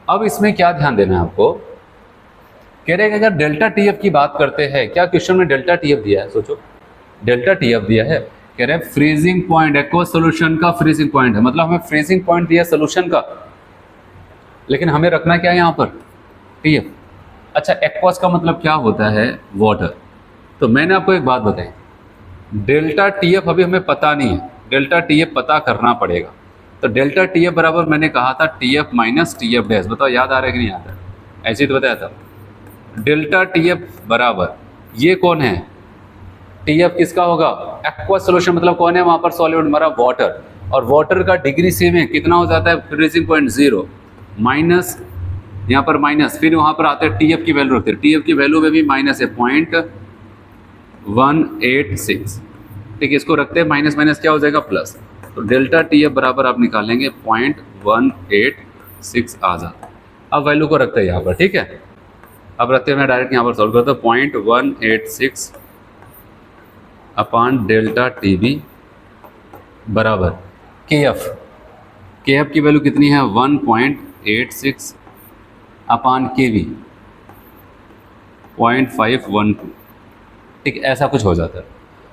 अब इसमें क्या ध्यान देना है आपको, कह रहे हैं कि अगर डेल्टा TF की बात करते हैं, क्या क्वेश्चन में डेल्टा TF दिया है, सोचो डेल्टा TF दिया है, कह रहे हैं फ्रीजिंग पॉइंट, एक्वस सोल्यूशन का फ्रीजिंग पॉइंट है, मतलब हमें फ्रीजिंग पॉइंट दिया सोल्यूशन का, लेकिन हमें रखना क्या है यहाँ पर TF। अच्छा, एक्वस का मतलब क्या होता है, वाटर। तो मैंने आपको एक बात बताई, डेल्टा TF अभी हमें पता नहीं है, डेल्टा TF पता करना पड़ेगा। तो डेल्टा TF बराबर मैंने कहा था TF माइनस TF डैश, बताओ याद आ रहा है कि नहीं याद है, ऐसे ही तो बताया था। डेल्टा TF बराबर ये कौन है, TF किसका होगा, एक्वस सोल्यूशन, मतलब कौन है वहाँ पर सॉलिड हमारा, वाटर। और वाटर का डिग्री सी में कितना हो जाता है, फ्रीजिंग पॉइंट 0 माइनस, यहाँ पर माइनस, फिर वहाँ पर आते हैं TF की वैल्यू रखते हैं, TF की वैल्यू में भी माइनस है 0.186। ठीक है, इसको रखते हैं, माइनस माइनस क्या हो जाएगा, प्लस। तो डेल्टा TF बराबर आप निकालेंगे 0.186 आ जाता है। अब वैल्यू को रखते हैं यहाँ पर, ठीक है। अब रखते हैं, मैं डायरेक्ट यहाँ पर सॉल्व करता हूँ, 0.186 अपान डेल्टा TB बराबर KF की वैल्यू कितनी है, 1.86 अपान KB 0.512। ठीक, ऐसा कुछ हो जाता है।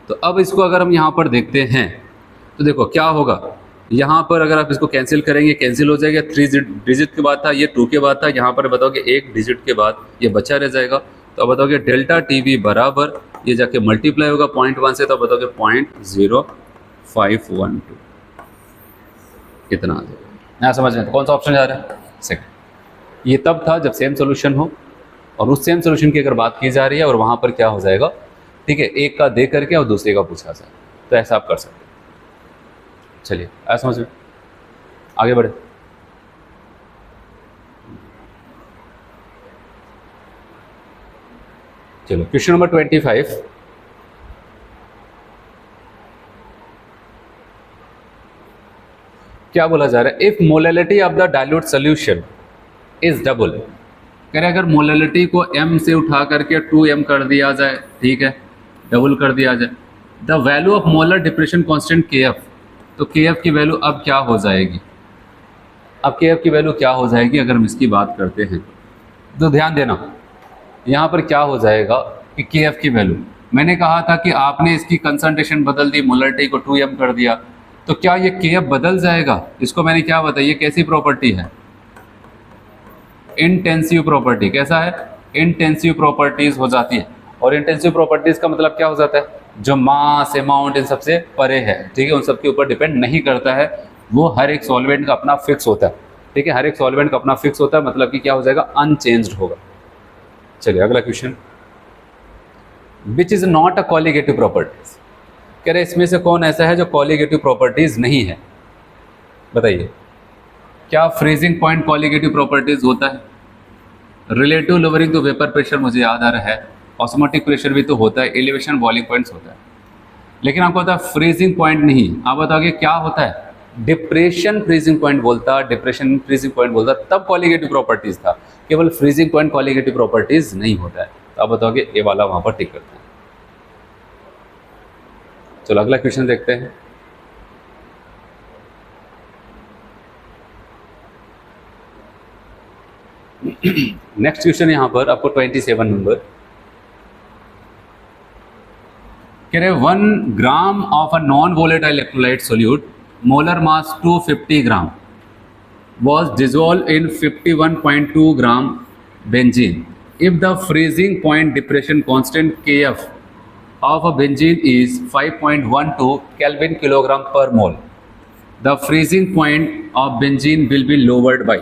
तो अब इसको अगर हम यहाँ पर देखते हैं तो देखो क्या होगा, यहाँ पर अगर आप इसको कैंसिल करेंगे, कैंसिल हो जाएगा, 3 डिजिट के बाद था, ये 2 के बाद था, यहाँ पर बताओगे 1 डिजिट के बाद ये बचा रह जाएगा। तो अब बताओगे डेल्टा TB बराबर, ये जाके मल्टीप्लाई होगा 0.1 से, तो बताओगे 0.0512 कितना आ जाएगा। यहाँ समझ में, तो कौन सा ऑप्शन जा रहा है, सेकंड। ये तब था जब सेम सोल्यूशन हो, और उस सेम सोल्यूशन की अगर बात की जा रही है और वहाँ पर क्या हो जाएगा, ठीक है, एक का दे करके और दूसरे का पूछा जाए, तो ऐसा आप कर सकते हैं। चलिए ऐसा समझ में, आगे बढ़े। चलो क्वेश्चन नंबर 25, क्या बोला जा रहा है, if molality of the dilute solution is double. कह रहे अगर मोलैलिटी को m से उठा करके 2m कर दिया जाए, ठीक है, डबल कर दिया जाए, the value of molar depression constant KF, तो KF की वैल्यू अब क्या हो जाएगी, अब KF की वैल्यू क्या हो जाएगी अगर हम इसकी बात करते हैं। तो ध्यान देना, यहाँ पर क्या हो जाएगा कि KF की वैल्यू, मैंने कहा था कि आपने इसकी कंसंट्रेशन बदल दी, मोलरिटी को 2m कर दिया, तो क्या ये KF बदल जाएगा? इसको मैंने क्या बताया, ये कैसी प्रॉपर्टी है? Intensive property. कैसा है? इंटेंसिव प्रॉपर्टीज हो जाती है। और इंटेंसिव प्रॉपर्टीज का मतलब क्या हो जाता है? जो मास, अमाउंट इन सबसे परे है, ठीक है, उन सबके ऊपर डिपेंड नहीं करता है, वो हर एक सॉल्वेंट का अपना फिक्स होता है, ठीक है, हर एक सॉल्वेंट का अपना फिक्स होता है, मतलब कि क्या हो जाएगा? अनचेंज्ड होगा। चलिए अगला question, which is not a colligative properties. कह रहे इसमें से कौन ऐसा है जो कॉलिगेटिव प्रॉपर्टीज नहीं है? बताइए। क्या फ्रीजिंग पॉइंट कॉलिगेटिव प्रॉपर्टीज होता है? Relative lowering to vapour pressure मुझे याद आ रहा है, ऑस्मोटिक प्रेशर भी तो होता है, एलिवेशन बॉइलिंग पॉइंट्स होता है, लेकिन आपको पता है फ्रीजिंग पॉइंट नहीं। आप बताओगे क्या होता है? डिप्रेशन फ्रीजिंग पॉइंट बोलता, डिप्रेशन फ्रीजिंग पॉइंट बोलता, तब कॉलिगेटिव प्रॉपर्टीज था। केवल फ्रीजिंग पॉइंट कॉलिगेटिव प्रॉपर्टीज नहीं होता है। तो आप बताओगे ए वाला वहां पर टिक करते हैं। चलो अगला क्वेश्चन देखते हैं। नेक्स्ट क्वेश्चन यहां पर आपको 27 नंबर कह रहे 1 gram of a non volatile electrolyte solute, molar mass 250 gram, was dissolved in 51.2 gram benzene. If the freezing point depression constant Kf of a benzene is 5.12 Kelvin kilogram per mole, the freezing point of benzene will be lowered by।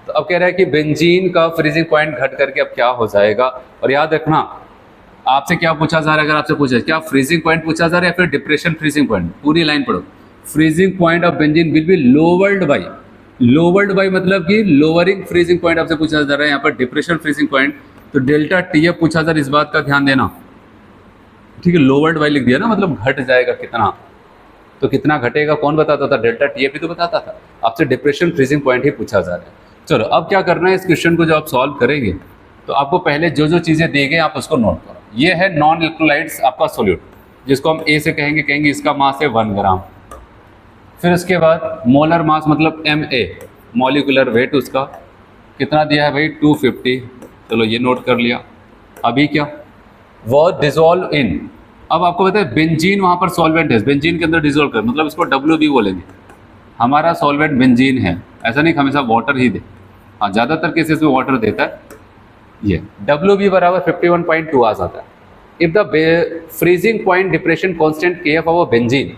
तो अब कह रहा है कि benzene का freezing point घट करके अब क्या हो जाएगा। और याद रखना, आपसे क्या पूछा जा रहा है, अगर आपसे पूछा क्या फ्रीजिंग पॉइंट पूछा जा रहा है या फिर डिप्रेशन फ्रीजिंग पॉइंट, पूरी लाइन पढ़ो। Freezing point of benzene will be lowered by, lowered by मतलब कि लोअरिंग फ्रीजिंग पॉइंट आपसे पूछा जा रहा है, यहाँ पर डिप्रेशन फ्रीजिंग पॉइंट, तो डेल्टा टीएफ पूछा जा रहा है, इस बात का ध्यान देना, ठीक है। लोवर्ड बाई लिख दिया ना, मतलब घट जाएगा कितना, तो कितना घटेगा कौन बताता था? डेल्टा टीएफ ही तो बताता था। आपसे डिप्रेशन फ्रीजिंग पॉइंट ही पूछा जा रहा है। चलो अब क्या करना है, इस क्वेश्चन को जो आप सॉल्व करेंगे तो आपको पहले जो जो चीज़ें दी गई आप उसको नोट करो। ये है नॉन इलेक्ट्रोलाइट्स आपका सोल्यूट, जिसको हम ए से कहेंगे इसका मास है 1 ग्राम। फिर उसके बाद मोलर मास मतलब MA, मॉलिक्यूलर वेट उसका कितना दिया है भाई? 250। चलो ये नोट कर लिया। अभी क्या? वो डिजोल्व इन, अब आपको पता है बेंजीन वहाँ पर सॉल्वेंट है, बेंजीन के अंदर डिजोल्व कर, मतलब इसको WB बोलेंगे। हमारा सॉल्वेंट बेंजीन है, ऐसा नहीं हमेशा वाटर ही दे, हाँ ज़्यादातर केसेस में वाटर देता है। ये WB बराबर 51.2 आ जाता है। If the freezing point depression constant KF of benzene,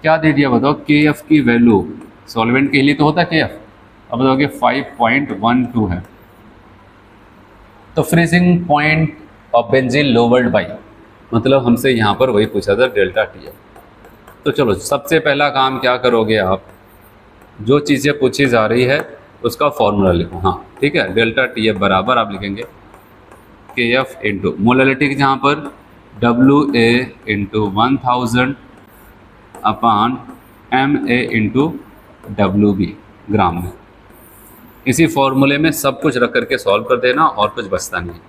क्या दे दिया बताओ? KF की वैल्यू, सॉल्वेंट के लिए तो होता है KF, अब बताओगे 5.12 है, तो freezing point of benzene lowered by, मतलब हमसे यहाँ पर वही पूछा था डेल्टा TF। तो चलो सबसे पहला काम क्या करोगे आप, जो चीज़ें पूछी जा रही है उसका फॉर्मूला लिखो। हाँ ठीक है, डेल्टा TF बराबर आप लिखेंगे KF इंटू मोलरिटी की, जहाँ पर WA इंटू 1000 अपान MA इंटू WB ग्राम में। इसी फॉर्मूले में सब कुछ रख करके सॉल्व कर देना और कुछ बचता नहीं।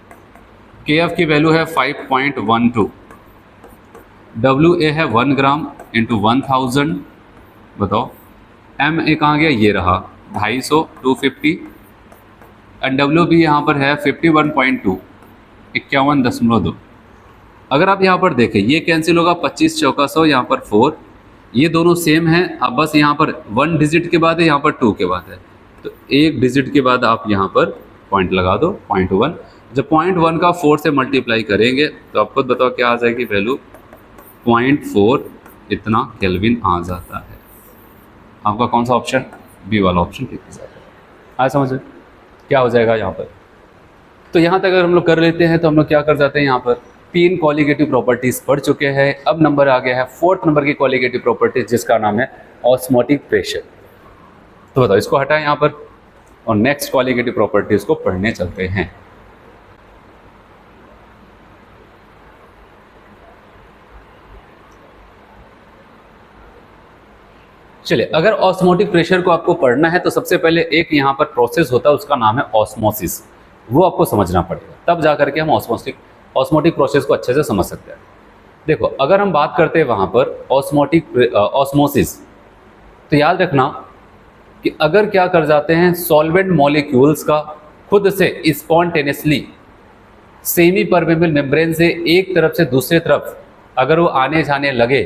KF की वैल्यू है 5.12, WA है 1 ग्राम इंटू 1000, बताओ MA कहाँ गया? ये रहा 250, 250, एंड WB यहाँ पर है 51.2, 51.2। अगर आप यहाँ पर देखें ये कैंसिल होगा, 25 चौका 100, यहाँ पर 4, ये दोनों सेम हैं। अब बस यहाँ पर 1 डिजिट के बाद है, यहाँ पर 2 के बाद है, तो 1 डिजिट के बाद आप यहाँ पर पॉइंट लगा दो 0.1। जब 0.1 का 4 से मल्टीप्लाई करेंगे तो आप खुद बताओ क्या आ जाएगी वैल्यू? 0.4 इतना केल्विन आ जाता है। आपका कौन सा ऑप्शन? बी वाला ऑप्शन ठीक हो जाता है। आया समझ में क्या हो जाएगा यहाँ पर? तो यहाँ तक अगर हम लोग कर लेते हैं तो हम लोग क्या कर जाते हैं, यहाँ पर 3 कॉलिगेटिव प्रॉपर्टीज पढ़ चुके हैं। अब नंबर आ गया है 4th नंबर की कॉलिगेटिव प्रॉपर्टीज, जिसका नाम है ऑस्मोटिक प्रेशर। तो बताओ इसको हटाएं यहाँ पर और नेक्स्ट कॉलिगेटिव प्रॉपर्टीज को पढ़ने चलते हैं। चलिए, अगर ऑस्मोटिक प्रेशर को आपको पढ़ना है तो सबसे पहले एक यहाँ पर प्रोसेस होता है, उसका नाम है ऑस्मोसिस। वो आपको समझना पड़ेगा, तब जा करके हम ऑस्मोटिक प्रोसेस को अच्छे से समझ सकते हैं। देखो, अगर हम बात करते हैं वहाँ पर ऑस्मोसिस, तो याद रखना कि अगर क्या कर जाते हैं सॉल्वेंट मॉलिक्यूल्स का खुद से स्पॉन्टेनियसली सेमी परमेबल मेम्ब्रेन से एक तरफ से दूसरे तरफ अगर वो आने जाने लगे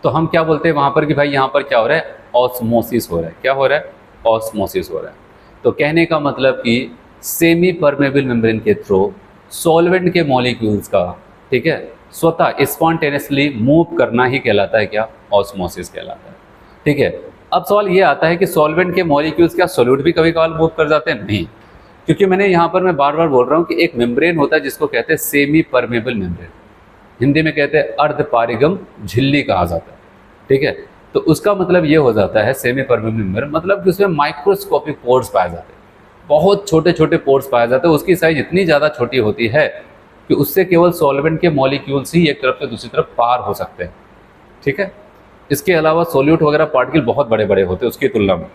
तो हम क्या बोलते हैं वहाँ पर कि भाई यहाँ पर क्या हो रहा है, ऑस्मोसिस हो रहा है। क्या हो रहा है, ऑस्मोसिस हो रहा है। तो कहने का मतलब कि सेमी परमेबल मेम्ब्रेन के थ्रू सॉल्वेंट के मॉलिक्यूल्स का, ठीक है, स्वतः स्पॉन्टेनियसली मूव करना ही कहलाता है क्या, ऑस्मोसिस कहलाता है। ठीक है, अब सवाल ये आता है कि सॉल्वेंट के मॉलिक्यूल्स क्या सोल्यूट भी कभी कभार मूव कर जाते हैं? नहीं, क्योंकि मैंने यहाँ पर मैं बार बार बोल रहा हूँ कि एक मेम्ब्रेन होता है जिसको कहते हैं सेमी परमेबल मेम्ब्रेन, हिंदी में कहते हैं अर्धपारिगम झिल्ली कहा जाता है। ठीक है, तो उसका मतलब ये हो जाता है सेमी परमेबल मेम्ब्रेन, मतलब कि उसमें माइक्रोस्कोपिक पोर्स पाए जाते हैं, बहुत छोटे छोटे पोर्स पाए जाते हैं। उसकी साइज इतनी ज़्यादा छोटी होती है कि उससे केवल सॉल्वेंट के मॉलिक्यूल्स ही एक तरफ से दूसरी तरफ पार हो सकते हैं। ठीक है, इसके अलावा सोल्यूट वगैरह पार्टिकल बहुत बड़े बड़े होते हैं उसकी तुलना में,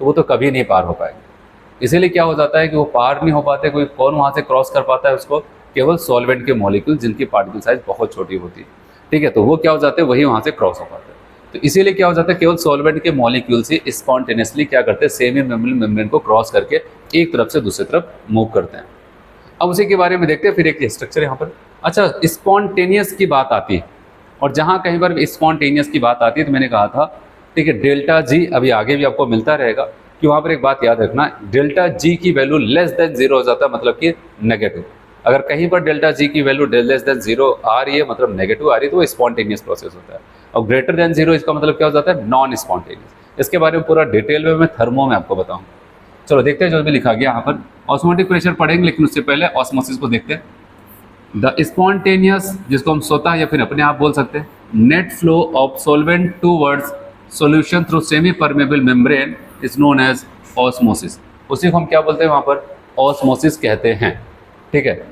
तो वो तो कभी नहीं पार हो पाएंगे। इसीलिए क्या हो जाता है कि वो पार नहीं हो पाते, कोई कौन वहाँ से क्रॉस कर पाता है उसको, केवल सॉल्वेंट के मॉलिक्यूल जिनकी पार्टिकल साइज बहुत छोटी होती है। ठीक है, तो वो क्या हो जाते हैं, वही वहाँ से क्रॉस हो पाते हैं। तो इसीलिए क्या हो जाता है, केवल सॉल्वेंट के मॉलिक्यूल्स ही स्पॉन्टेनियसली क्या करते हैं, सेमी मेम्ब्रेन को क्रॉस करके एक तरफ से दूसरी तरफ मूव करते हैं। अब उसी के बारे में देखते हैं फिर एक स्ट्रक्चर यहाँ पर। अच्छा, स्पॉन्टेनियस की बात आती है, और जहाँ कहीं पर स्पॉन्टेनियस की बात आती है तो मैंने कहा था, ठीक है, डेल्टा जी अभी आगे भी आपको मिलता रहेगा कि वहाँ पर एक बात याद रखना, डेल्टा जी की वैल्यू लेस देन जीरो हो जाता है, मतलब कि नेगेटिव। अगर कहीं पर डेल्टा जी की वैल्यू लेस देन जीरो आ रही है, मतलब नेगेटिव आ रही है, तो वो स्पॉन्टेनियस प्रोसेस होता है। और ग्रेटर देन जीरो इसका मतलब क्या हो जाता है, नॉन स्पॉन्टेनियस। इसके बारे में पूरा डिटेल में मैं थर्मो में आपको बताऊँ। चलो देखते हैं जो भी लिखा गया यहाँ पर। ऑस्मोटिक प्रेशर पढ़ेंगे, लेकिन उससे पहले ऑस्मोसिस को देखते हैं। द स्पॉन्टेनियस, जिसको हम स्वतः या फिर अपने आप बोल सकते हैं, net flow of solvent towards solution through semi permeable membrane is known as osmosis. उसी को हम क्या बोलते हैं वहाँ पर, ऑस्मोसिस कहते हैं। ठीक है,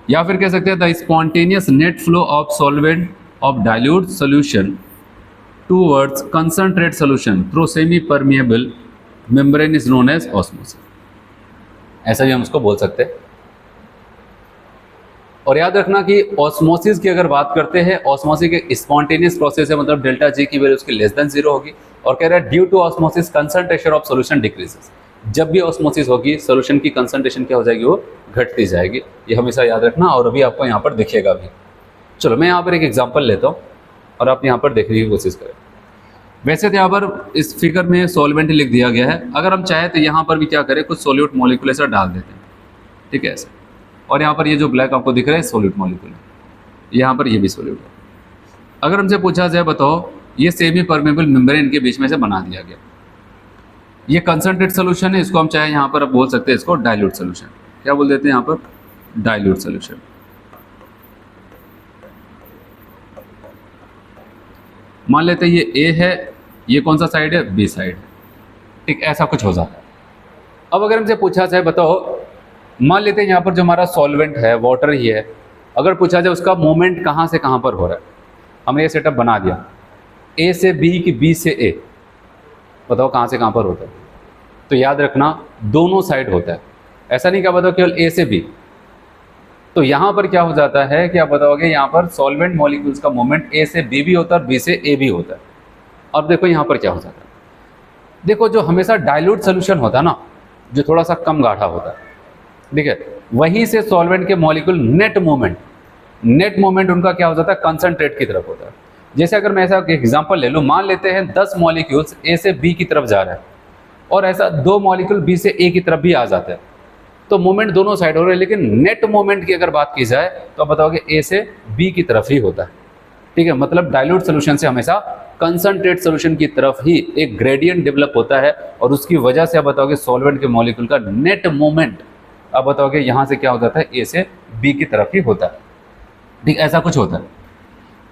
या फिर कह सकते हैं the spontaneous net flow of solvent of dilute solution towards concentrate solution through semi permeable membrane is known as osmosis. ऐसा भी हम उसको बोल सकते हैं। और याद रखना कि ऑस्मोसिस की अगर बात करते हैं, ऑस्मोसिस एक स्पॉन्टेनियस प्रोसेस है, मतलब डेल्टा जी की वैल्यू उसकी लेस देन जीरो होगी। और कह रहा है due to osmosis concentration of solution decreases. जब भी ऑस्मोसिस होगी सॉल्यूशन की कंसंट्रेशन क्या हो जाएगी, वो घटती जाएगी। ये हमेशा याद रखना, और अभी आपको यहाँ पर दिखेगा भी। चलो मैं यहाँ पर एक एग्जाम्पल लेता हूँ और आप यहाँ पर देखने की कोशिश करें। वैसे तो यहाँ पर इस फिगर में सॉल्वेंट लिख दिया गया है, अगर हम चाहें तो यहाँ पर भी क्या करें, कुछ सोल्यूट मॉलिक्यूल ऐसा डाल देते हैं। ठीक है, ऐसा। और यहाँ पर ये जो ब्लैक आपको दिख रहा है सोल्यूट मॉलिक्यूल है, यहाँ पर ये भी सोल्यूट है। अगर हमसे पूछा जाए बताओ ये सेमी परमेबल मेम्ब्रेन के बीच में से बना दिया गया, ये कंसंट्रेट सोल्यूशन है, इसको हम चाहे यहाँ पर बोल सकते हैं इसको डाइल्यूट सोल्यूशन। क्या बोल देते हैं यहाँ पर, डाइल्यूट सोल्यूशन। मान लेते हैं ये ए है, ये कौन सा साइड है, बी साइड है। ठीक, ऐसा कुछ हो जाता है। अब अगर हमसे पूछा जाए बताओ, मान लेते हैं यहाँ पर जो हमारा सॉल्वेंट है वाटर ही है, अगर पूछा जाए उसका मूवमेंट कहाँ से कहाँ पर हो रहा है, हमने ये सेटअप बना दिया, ए से बी कि बी से ए, बताओ कहाँ से कहाँ पर होता है। तो याद रखना दोनों साइड होता है, ऐसा नहीं क्या बताओ केवल ए से बी। तो यहाँ पर क्या हो जाता है कि आप बताओगे यहाँ पर सॉल्वेंट मॉलिक्यूल्स का मूवमेंट ए से बी भी होता है और बी से ए भी होता है। अब देखो यहाँ पर क्या हो जाता है, देखो जो हमेशा डाइल्यूट सोल्यूशन होता है ना, जो थोड़ा सा कम गाढ़ा होता है, ठीक है, वहीं से सॉल्वेंट के मॉलिक्यूल नेट मूवमेंट उनका क्या हो जाता है, कंसंट्रेट की तरफ होता है। जैसे अगर मैं ऐसा एक एग्जांपल ले लूँ, मान लेते हैं 10 मॉलिक्यूल्स ए से बी की तरफ जा रहा है और ऐसा 2 मॉलिक्यूल बी से ए की तरफ भी आ जाते हैं, तो मूवमेंट दोनों साइड हो रहे हैं। लेकिन नेट मूवमेंट की अगर बात की जाए तो आप बताओगे ए से बी की तरफ ही होता है। ठीक है, मतलब डाइल्यूट सोल्यूशन से हमेशा कंसंट्रेट सोल्यूशन की तरफ ही एक ग्रेडियंट डेवलप होता है, और उसकी वजह से आप बताओगे सॉल्वेंट के मॉलिक्यूल का नेट मूवमेंट आप बताओगे यहाँ से क्या हो जाता है, ए से बी की तरफ ही होता है। ठीक, ऐसा कुछ होता है।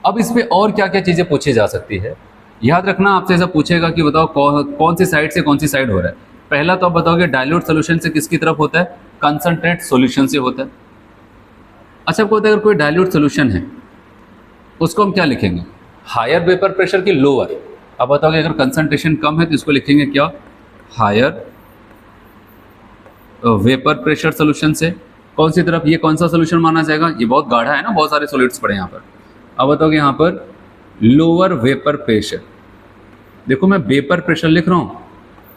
अब इस पे और क्या क्या चीज़ें पूछी जा सकती है, याद रखना आपसे ऐसा पूछेगा कि बताओ कौन सी साइड से कौन सी साइड हो रहा है। पहला तो आप बताओगे डाइल्यूट सोल्यूशन से किसकी तरफ होता है, कंसंट्रेट सोल्यूशन से होता है। अच्छा, आपको अगर कोई डाइल्यूट सोल्यूशन है उसको हम क्या लिखेंगे, हायर वेपर प्रेशर की लोअर। अब बताओगे अगर कंसंट्रेशन कम है तो इसको लिखेंगे क्या, हायर वेपर प्रेशर सोल्यूशन से। कौन सी तरफ, ये कौन सा सोल्यूशन माना जाएगा, ये बहुत गाढ़ा है ना, बहुत सारे सॉलिड्स पड़े यहाँ पर। अब बताओगे यहाँ पर लोअर वेपर प्रेशर। देखो मैं वेपर प्रेशर लिख रहा हूँ,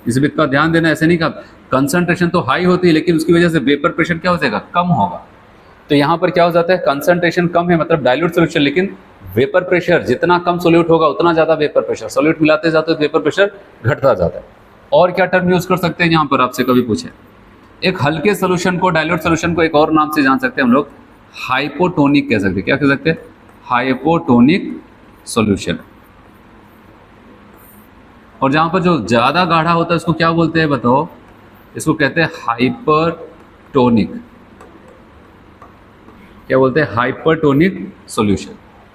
इस बात का ध्यान देना, ऐसे नहीं कहा कंसंट्रेशन तो हाई होती है लेकिन उसकी वजह से वेपर प्रेशर क्या हो जाएगा, कम होगा। तो यहाँ पर क्या हो जाता है, कंसंट्रेशन कम है मतलब डाइल्यूट सोल्यूशन, लेकिन वेपर प्रेशर जितना कम सोल्यूट होगा उतना ज़्यादा वेपर प्रेशर, सोल्यूट मिलाते जाते हो वेपर प्रेशर घटता जाता है। और क्या टर्म यूज़ कर सकते हैं यहाँ पर आपसे कभी पूछे, एक हल्के सोल्यूशन को, डाइल्यूट सोल्यूशन को एक और नाम से जान सकते हैं हम लोग, हाइपोटोनिक कह सकते हैं। क्या कह सकते हैं? Hypotonic solution. और जहाँ पर जो ज़्यादा गाढ़ा होता है उसको क्या बोलते हैं बताओ? इसको कहते हैं हाइपरटोनिक। क्या बोलते हैं? Hypertonic solution.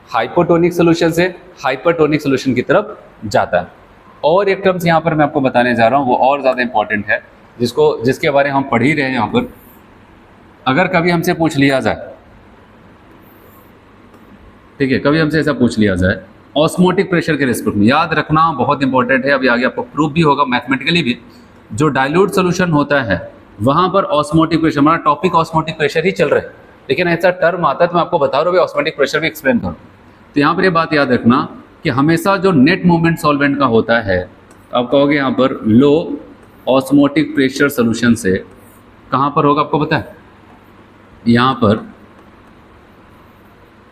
हाइपोटोनिक सॉल्यूशन से हाइपरटोनिक सॉल्यूशन की तरफ जाता है। और एक टर्म्स यहाँ पर मैं आपको बताने जा रहा हूँ, वो और ज़्यादा इंपॉर्टेंट है, जिसके बारे में हम पढ़ ही रहे हैं यहाँ पर। अगर कभी हमसे पूछ लिया जाए, ठीक है, कभी हमसे ऐसा पूछ लिया जाए ऑस्मोटिक प्रेशर के रिस्पेक्ट में, याद रखना बहुत इंपॉर्टेंट है, अभी आगे आपको प्रूफ भी होगा मैथमेटिकली भी। जो डाइल्यूट सोल्यूशन होता है वहाँ पर ऑस्मोटिक प्रेशर, हमारा टॉपिक ऑस्मोटिक प्रेशर ही चल रहा है, लेकिन ऐसा टर्म आता है तो मैं आपको बता रहा हूँ ऑस्मोटिक प्रेशर भी एक्सप्लेन करूँ। तो यहाँ पर ये बात याद रखना कि हमेशा जो नेट मूवमेंट सॉल्वेंट का होता है, आप कहोगे यहाँ पर लो ऑस्मोटिक प्रेशर सोल्यूशन से कहाँ पर होगा आपको पता है? यहाँ पर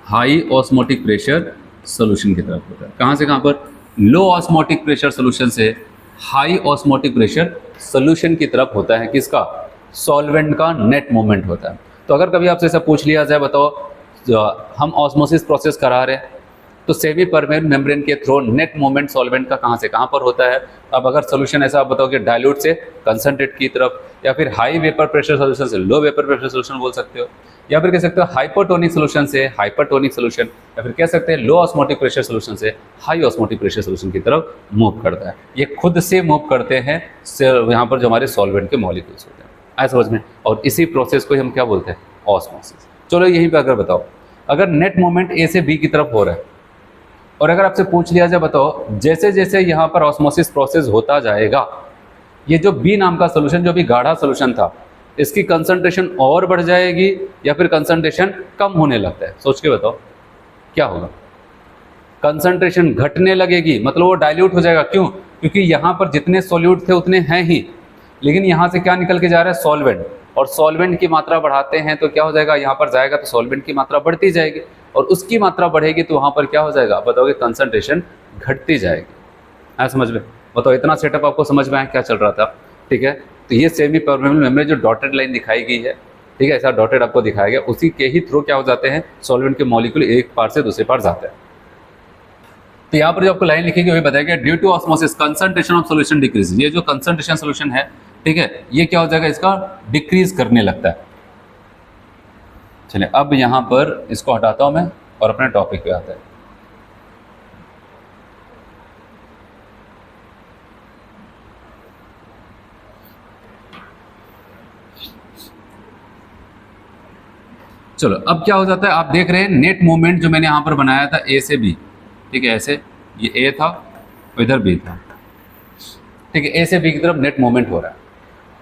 हाई ऑस्मोटिक प्रेशर सोल्यूशन की तरफ होता है। कहाँ से कहाँ पर? लो ऑस्मोटिक प्रेशर सोल्यूशन से हाई ऑस्मोटिक प्रेशर सोल्यूशन की तरफ होता है। किसका? सॉल्वेंट का नेट मूवमेंट होता है। तो अगर कभी आपसे ऐसा पूछ लिया जाए, बताओ हम ऑस्मोसिस प्रोसेस करा रहे हैं तो सेमी परमेबल मेम्ब्रेन के थ्रू नेट मूवमेंट सॉल्वेंट का कहाँ से कहाँ पर होता है? अब अगर सोल्यूशन ऐसा आप बताओ कि डाइल्यूट से कंसंट्रेट की तरफ, या फिर हाई वेपर प्रेशर सोल्यूशन से लो वेपर प्रेशर सोल्यूशन बोल सकते हो, या फिर कह सकते हो हाइपोटोनिक सोल्यूशन से हाइपरटोनिक सोल्यूशन, या फिर कह सकते हैं लो ऑस्मोटिक प्रेशर सोल्यूशन से हाई ऑस्मोटिक प्रेशर सोल्यूशन की तरफ मूव करता है। ये खुद से मूव करते हैं यहाँ पर जो हमारे सॉल्वेंट के मॉलिक्यूल्स होते हैं, आए समझ में? और इसी प्रोसेस को हम क्या बोलते हैं? ऑस्मोसिस। चलो यहीं पर अगर बताओ, अगर नेट मूवमेंट ए से बी की तरफ हो रहा है और अगर आपसे पूछ लिया जाए बताओ जैसे जैसे यहाँ पर ऑस्मोसिस प्रोसेस होता जाएगा, ये जो बी नाम का सोल्यूशन, जो भी गाढ़ा सोल्यूशन था, इसकी कंसंट्रेशन और बढ़ जाएगी या फिर कंसंट्रेशन कम होने लगता है? सोच के बताओ क्या होगा? कंसंट्रेशन घटने लगेगी, मतलब वो डाइल्यूट हो जाएगा। क्यों? क्योंकि यहाँ पर जितने सॉल्यूट थे उतने हैं ही, लेकिन यहाँ से क्या निकल के जा रहा है? सॉल्वेंट। और सॉल्वेंट की मात्रा बढ़ाते हैं तो क्या हो जाएगा? यहाँ पर जाएगा तो सॉल्वेंट की मात्रा बढ़ती जाएगी, और उसकी मात्रा बढ़ेगी तो वहाँ पर क्या हो जाएगा? बताओगे कंसंट्रेशन घटती जाएगी। है समझ में? बताओ इतना सेटअप आपको समझ में आया क्या चल रहा था? ठीक है, तो ये सेमी परमेबल मेम्ब्रेन जो डॉटेड लाइन दिखाई गई है, ठीक है, ऐसा डॉटेड आपको दिखाया गया, उसी के ही थ्रू क्या हो जाते हैं? सॉल्वेंट के मॉलिक्यूल एक पार से दूसरे पार जाते हैं। तो यहाँ पर जो आपको लाइन लिखी वही बताया गया, due to osmosis concentration of solution decrease. ये जो कंसंट्रेशन सोल्यूशन है, ठीक है, ये क्या हो जाएगा? इसका डिक्रीज करने लगता है। चलिए अब यहाँ पर इसको हटाता हूँ मैं और अपने टॉपिक पे आता है। चलो अब क्या हो जाता है, आप देख रहे हैं नेट मूवमेंट जो मैंने यहाँ पर बनाया था ए से बी, ठीक है, ऐसे ये ए था और इधर बी था, ठीक है, ए से बी की तरफ नेट मूवमेंट हो रहा है।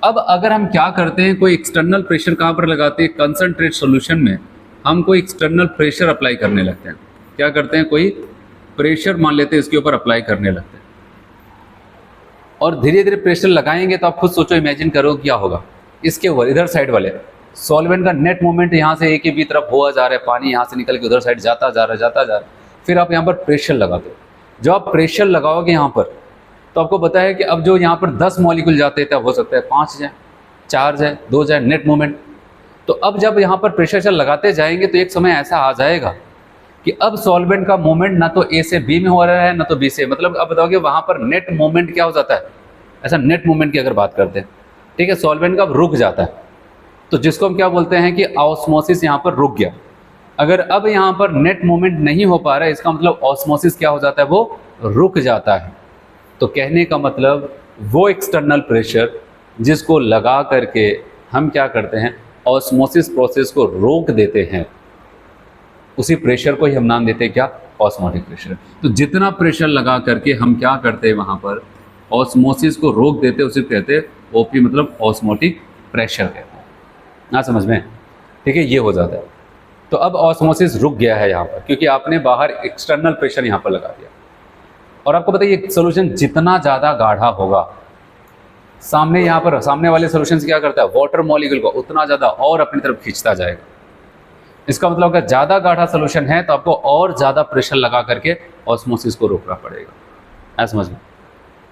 अब अगर हम क्या करते हैं, कोई एक्सटर्नल प्रेशर कहाँ पर लगाते हैं? कंसंट्रेट सॉल्यूशन में हम कोई एक्सटर्नल प्रेशर अप्लाई करने लगते हैं। क्या करते हैं? कोई प्रेशर मान लेते हैं, इसके ऊपर अप्लाई करने लगते हैं, और धीरे धीरे प्रेशर लगाएंगे तो आप खुद सोचो, इमेजिन करो क्या होगा। इसके ऊपर इधर साइड वाले सॉल्वेंट का नेट मूवमेंट यहाँ से ए की बी तरफ हुआ जा रहा है, पानी यहाँ से निकल के उधर साइड जाता जा रहा है। फिर आप यहाँ पर प्रेशर लगाते हो। जब आप प्रेशर लगाओगे यहाँ पर, तो आपको पता है कि अब जो यहाँ पर 10 मॉलिक्यूल जाते थे, अब हो सकता है 5 जाए, 4 जाए, 2 जाए, नेट मूवमेंट। तो अब जब यहाँ पर प्रेशर लगाते जाएंगे तो एक समय ऐसा आ जाएगा कि अब सॉल्वेंट का मूवमेंट ना तो ए से बी में हो रहा है ना तो बी से, मतलब अब बताओगे वहाँ पर नेट मूवमेंट क्या हो जाता है? ऐसा नेट मूवमेंट की अगर बात करते हैं, ठीक है, सॉल्वेंट का रुक जाता है, तो जिसको हम क्या बोलते हैं कि ऑस्मोसिस यहाँ पर रुक गया। अगर अब यहाँ पर नेट मूवमेंट नहीं हो पा रहा है, इसका मतलब ऑस्मोसिस क्या हो जाता है? वो रुक जाता है। तो कहने का मतलब वो एक्सटर्नल प्रेशर जिसको लगा करके हम क्या करते हैं? ऑस्मोसिस प्रोसेस को रोक देते हैं, उसी प्रेशर को ही हम नाम देते हैं क्या? Osmotic pressure. तो जितना प्रेशर लगा करके हम क्या करते हैं वहाँ पर ऑस्मोसिस को रोक देते हैं, उसे कहते हैं ओपी, मतलब ऑस्मोटिक प्रेशर कहते हैं। ना समझ में? ठीक है, ये हो जाता है। तो अब ऑस्मोसिस रुक गया है यहाँ पर, क्योंकि आपने बाहर एक्सटर्नल प्रेशर यहाँ पर लगा दिया। और आपको पता है ये सोल्यूशन जितना ज़्यादा गाढ़ा होगा, सामने यहाँ पर सामने वाले सोल्यूशन क्या करता है? वाटर मॉलिक्यूल को उतना ज़्यादा और अपनी तरफ खींचता जाएगा। इसका मतलब अगर ज़्यादा गाढ़ा सोल्यूशन है तो आपको और ज़्यादा प्रेशर लगा करके ऑस्मोसिस को रोकना पड़ेगा, ऐसा समझ में,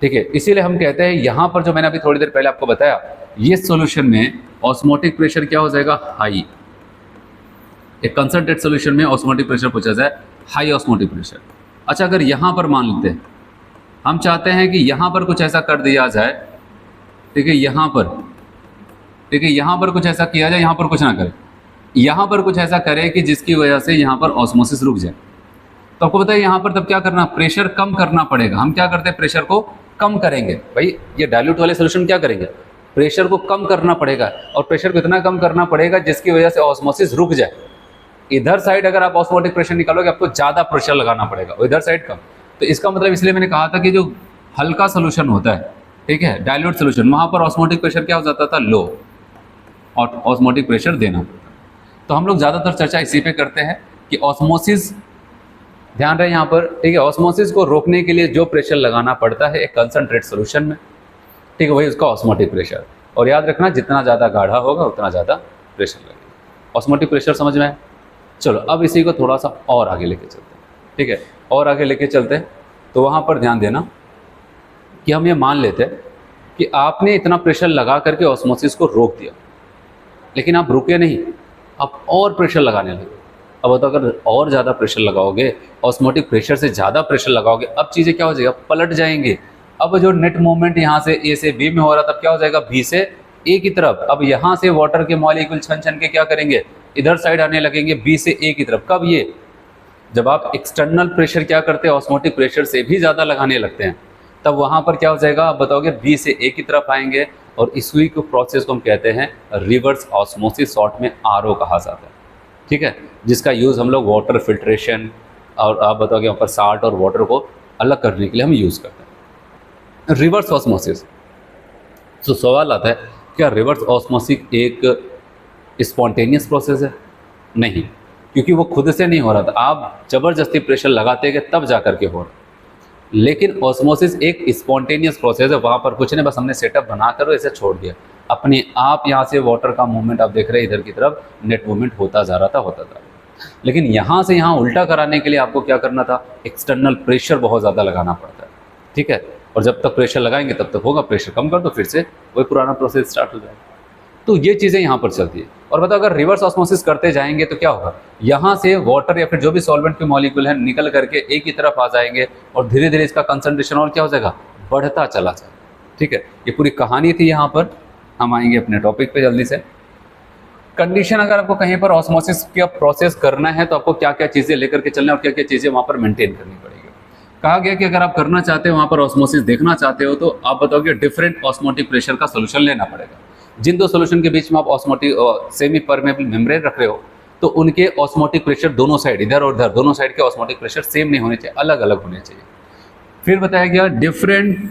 ठीक है। इसीलिए हम कहते हैं यहाँ पर जो मैंने अभी थोड़ी देर पहले आपको बताया, ये सोल्यूशन में ऑस्मोटिक प्रेशर क्या हो जाएगा, हाई। एक कंसंट्रेट सोल्यूशन में ऑस्मोटिक प्रेशर पूछा जाए, हाई ऑस्मोटिक प्रेशर। अच्छा, अगर यहाँ पर मान लेते हैं हम चाहते हैं कि यहाँ पर कुछ ऐसा कर दिया जाए, ठीक है, यहाँ पर, ठीक है, यहाँ पर कुछ ऐसा किया जाए, यहाँ पर कुछ ना करे, यहाँ पर कुछ ऐसा करे कि जिसकी वजह से यहाँ पर ऑस्मोसिस रुक जाए। तो आपको पता है यहाँ पर तब क्या करना, प्रेशर कम करना पड़ेगा। हम क्या करते हैं, प्रेशर को कम करेंगे। भाई ये डाइल्यूट वाले सोल्यूशन क्या करेंगे, प्रेशर को कम करना पड़ेगा, और प्रेशर को इतना कम करना पड़ेगा जिसकी वजह से ऑस्मोसिस रुक जाए। इधर साइड अगर आप ऑस्मोटिक प्रेशर निकालोगे आपको ज़्यादा प्रेशर लगाना पड़ेगा, इधर साइड कम। तो इसका मतलब इसलिए मैंने कहा था कि जो हल्का सोल्यूशन होता है, ठीक है, डाइल्यूट सोल्यूशन, वहाँ पर ऑस्मोटिक प्रेशर क्या हो जाता था, लो, और ऑस्मोटिक प्रेशर देना। तो हम लोग ज़्यादातर चर्चा इसी पे करते हैं कि ऑस्मोसिस, ध्यान रहे यहाँ पर, ठीक है, ऑस्मोसिस को रोकने के लिए जो प्रेशर लगाना पड़ता है एक कंसंट्रेट सोल्यूशन में, ठीक है, वही उसका ऑस्मोटिक प्रेशर। और याद रखना जितना ज़्यादा गाढ़ा होगा उतना ज़्यादा प्रेशर लगेगा। ऑस्मोटिक प्रेशर समझ में आए? चलो अब इसी को थोड़ा सा और आगे लेके चलते हैं, ठीक है, और आगे लेके चलते हैं। तो वहाँ पर ध्यान देना कि हम ये मान लेते हैं कि आपने इतना प्रेशर लगा करके ऑस्मोसिस को रोक दिया, लेकिन आप रुके नहीं, आप और प्रेशर लगाने लगे। अब बताओ, अगर और ज़्यादा प्रेशर लगाओगे, ऑस्मोटिक प्रेशर से ज़्यादा प्रेशर लगाओगे, अब चीज़ें क्या हो जाएगा, पलट जाएंगे। अब जो नेट मूवमेंट यहाँ से ए से बी में हो रहा था, तब क्या हो जाएगा, बी से ए की तरफ। अब यहाँ से वाटर के मॉलिक्यूल छन छन के क्या करेंगे, इधर साइड आने लगेंगे, बी से ए की तरफ। कब, ये जब आप एक्सटर्नल प्रेशर क्या करते हैं, ऑस्मोटिक प्रेशर से भी ज़्यादा लगाने लगते हैं, तब वहाँ पर क्या हो जाएगा, आप बताओगे, बी से ए की तरफ आएंगे। और इसी को प्रोसेस को हम कहते हैं रिवर्स ऑस्मोसिस, शॉर्ट में आरओ कहा जाता है, ठीक है, जिसका यूज़ हम लोग वाटर फिल्ट्रेशन और आप बताओगे वहाँ पर साल्ट और वाटर को अलग करने के लिए हम यूज़ करते हैं रिवर्स ऑस्मोसिस। तो सवाल आता है, क्या रिवर्स ऑस्मोसिस एक स्पॉन्टेनियस प्रोसेस है? नहीं, क्योंकि वो खुद से नहीं हो रहा था, आप ज़बरदस्ती प्रेशर लगाते गए तब जा करके हो रहा। लेकिन ऑस्मोसिस एक स्पॉन्टेनियस प्रोसेस है, वहाँ पर कुछ नहीं, बस हमने सेटअप बनाकर ऐसे छोड़ दिया अपने आप। यहाँ से वाटर का मूवमेंट आप देख रहे हैं, इधर की तरफ नेट मूवमेंट होता जा रहा था, होता था। लेकिन यहाँ से यहाँ उल्टा कराने के लिए आपको क्या करना था, एक्सटर्नल प्रेशर बहुत ज़्यादा लगाना पड़ता है, ठीक है। और जब तक प्रेशर लगाएंगे तब तक होगा, प्रेशर कम कर दो फिर से वही पुराना प्रोसेस स्टार्ट हो जाएगा। तो ये चीज़ें यहाँ पर चलती है। और बताओ, अगर रिवर्स ऑस्मोसिस करते जाएंगे तो क्या होगा, यहाँ से वाटर या फिर जो भी सॉल्वेंट के मॉलिक्यूल हैं निकल करके एक ही तरफ आ जाएंगे, और धीरे धीरे इसका कंसंट्रेशन और क्या हो जाएगा, बढ़ता चला जाएगा, ठीक है। ये पूरी कहानी थी। यहाँ पर हम आएंगे अपने टॉपिक पे जल्दी से। कंडीशन, अगर आपको कहीं पर ऑस्मोसिस का प्रोसेस करना है तो आपको क्या क्या चीज़ें लेकर के चलना है और क्या क्या चीज़ें वहाँ पर मेंटेन करनी पड़ेगी। कहा गया कि अगर आप करना चाहते हो, वहाँ पर ऑस्मोसिस देखना चाहते हो, तो आप बताओगे डिफरेंट ऑस्मोटिक प्रेशर का सोल्यूशन लेना पड़ेगा। जिन दो सोल्यूशन के बीच में आप ऑस्मोटिक सेमी परमेबल मेम्ब्रेन रख रहे हो, तो उनके ऑस्मोटिक प्रेशर दोनों साइड, इधर और इधर, दोनों साइड के ऑस्मोटिक प्रेशर सेम नहीं होने चाहिए, अलग अलग होने चाहिए। फिर बताया गया different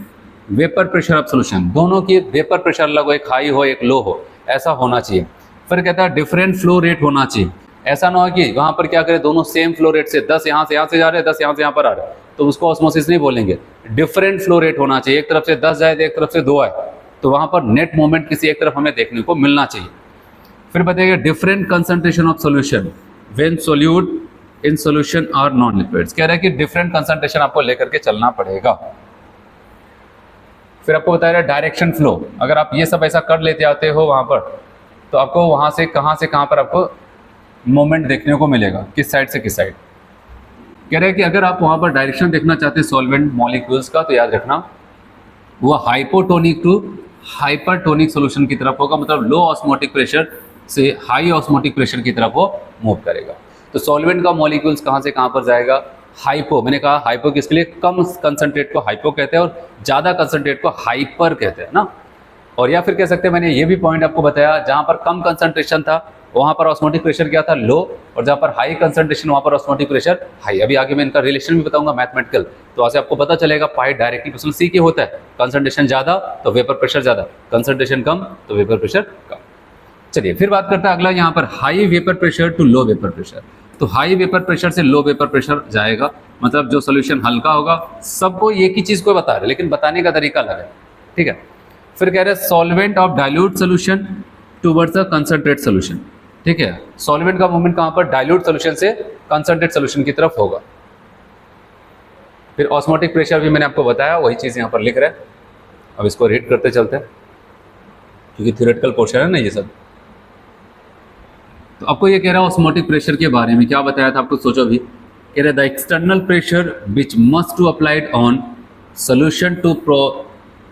vapour pressure of solution, दोनों की वेपर प्रेशर अलग हो, एक हाई हो एक लो हो, ऐसा होना चाहिए। फिर कहता है डिफरेंट फ्लो रेट होना चाहिए, ऐसा ना हो कि वहाँ पर क्या करें, दोनों सेम फ्लो रेट से 10 यहाँ से जा रहे हैं, 10 यहाँ से यहाँ पर आ रहे हैं, तो उसको ऑस्मोसिस नहीं बोलेंगे। डिफरेंट फ्लो रेट होना चाहिए, एक तरफ से 10 जाए तो एक तरफ से 2 आए, तो वहाँ पर नेट मूवमेंट किसी एक तरफ हमें देखने को मिलना चाहिए। फिर बताइएगा different concentration of solution when solute in solution are non liquids, कह रहा है कि डिफरेंट कंसंट्रेशन आपको लेकर के चलना पड़ेगा। फिर आपको बताया डायरेक्शन फ्लो, अगर आप ये सब ऐसा कर लेते आते हो वहाँ पर, तो आपको वहाँ से कहाँ पर आपको मोमेंट देखने को मिलेगा, किस साइड से किस साइड। कह रहे हैं कि अगर आप वहाँ पर डायरेक्शन देखना चाहते हैं सॉल्वेंट मॉलिक्यूल्स का, तो याद रखना वो हाइपोटोनिक टू हाइपरटोनिक सॉल्यूशन की तरफ होगा, मतलब लो ऑस्मोटिक प्रेशर से हाई ऑस्मोटिक प्रेशर की तरफ वो मूव करेगा। तो सॉल्वेंट का मॉलिक्यूल्स कहाँ से कहाँ पर जाएगा, हाइपो, मैंने कहा हाइपो किसके लिए, कम कंसंट्रेट को हाइपो कहते हैं और ज़्यादा कंसंट्रेट को हाइपर कहते हैं ना। और या फिर कह सकते हैं, मैंने ये भी पॉइंट आपको बताया, जहाँ पर कम कंसंट्रेशन था वहाँ पर ऑस्मोटिक प्रेशर क्या था, लो, और जहाँ पर हाई कंसंट्रेशन वहाँ पर ऑस्मोटिक प्रेशर हाई। अभी आगे मैं इनका रिलेशन भी बताऊंगा मैथमेटिकल, तो वहाँ से आपको पता चलेगा पाई डायरेक्टली प्रोपोर्शनल सी के होता है, कंसंट्रेशन ज़्यादा तो वेपर प्रेशर ज़्यादा, कंसंट्रेशन कम तो वेपर प्रेशर कम। चलिए फिर बात करते हैं अगला, यहाँ पर high vapour pressure to low vapour pressure. तो हाई वेपर प्रेशर से लो वेपर प्रेशर जाएगा, मतलब जो सोल्यूशन हल्का होगा, सबको एक ही चीज़ को बता रहे, लेकिन बताने का तरीका अलग है, ठीक है। फिर कह रहे हैं solvent of dilute solution towards a concentrate solution, ठीक है। सॉल्वेंट का मूवमेंट कहाँ पर, डाइल्यूट सोल्यूशन से कंसंट्रेट सोल्यूशन की तरफ होगा। फिर ऑस्मोटिक प्रेशर भी मैंने आपको बताया, वही चीज़ यहाँ पर लिख रहे हैं। अब इसको रीड करते चलते हैं क्योंकि थ्योरेटिकल पोर्शन है ना ये सब। तो आपको ये कह रहा है ऑस्मोटिक प्रेशर के बारे में क्या बताया था आपको, सोचो भी। कह रहा है the external pressure which must to applied on solution to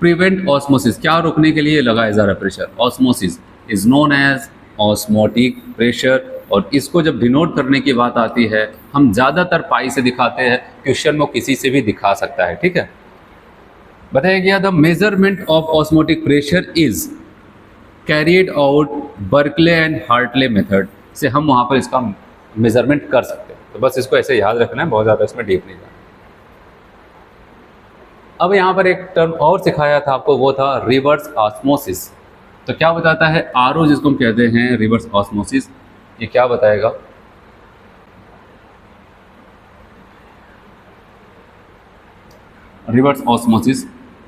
prevent osmosis, क्या रोकने के लिए लगाया जा रहा है pressure, osmosis is known as osmotic pressure. और इसको जब डिनोट करने की बात आती है, हम ज़्यादातर पाई से दिखाते हैं, क्वेश्चन में किसी से भी दिखा सकता है, ठीक है। बताया गया the measurement of osmotic pressure is carried out Berkeley and Hartley method से हम वहाँ पर इसका मेजरमेंट कर सकते हैं। तो बस इसको ऐसे याद रखना है, बहुत ज़्यादा इसमें डीप नहीं जाना। अब यहाँ पर एक टर्म और सिखाया था आपको, वो था रिवर्स ऑस्मोसिस। तो क्या बताता है, आरओ जिसको हम कहते हैं रिवर्स ऑस्मोसिस, ये क्या बताएगा, रिवर्स ऑस्मोसिस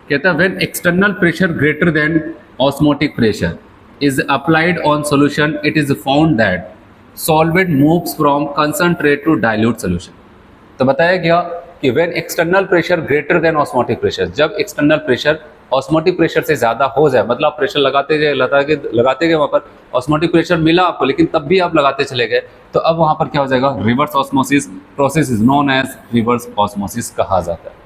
कहता है when external pressure greater than osmotic pressure is applied on solution it is found that solvent moves from concentrate to dilute solution. तो बताया गया कि when external pressure greater than osmotic pressure, जब external pressure osmotic pressure से ज़्यादा हो जाए, मतलब आप प्रेशर लगाते गए वहाँ पर ऑस्मोटिक प्रेशर मिला आपको, लेकिन तब भी आप लगाते चले गए, तो अब वहाँ पर क्या हो जाएगा, reverse osmosis process is known as reverse osmosis कहा जाता है,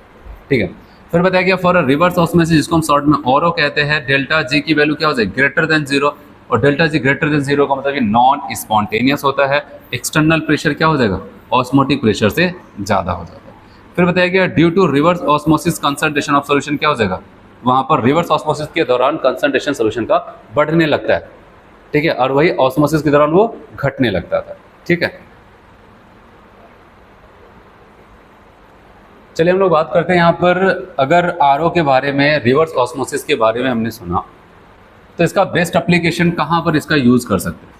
ठीक है। फिर बताया गया फॉर रिवर्स ऑस्मोसिस, जिसको हम शॉर्ट में ऑरो कहते हैं, डेल्टा जी की वैल्यू क्या हो जाएगी, ग्रेटर देन जीरो। और delta G greater than zero का मतलब कि नॉन स्पॉन्टेनियस होता है, एक्सटर्नल प्रेशर क्या हो जाएगा, ऑस्मोटिक प्रेशर से ज़्यादा हो जाता है। फिर बताया गया due to reverse osmosis concentration of solution क्या हो जाएगा, वहाँ पर रिवर्स ऑस्मोसिस के दौरान कंसंट्रेशन सॉल्यूशन का बढ़ने लगता है, ठीक है, और वही ऑस्मोसिस के दौरान वो घटने लगता था, ठीक है। चलिए हम लोग बात करते हैं यहाँ पर, अगर आरओ के बारे में, रिवर्स ऑस्मोसिस के बारे में हमने सुना, तो इसका बेस्ट एप्लीकेशन कहाँ पर इसका यूज़ कर सकते हैं,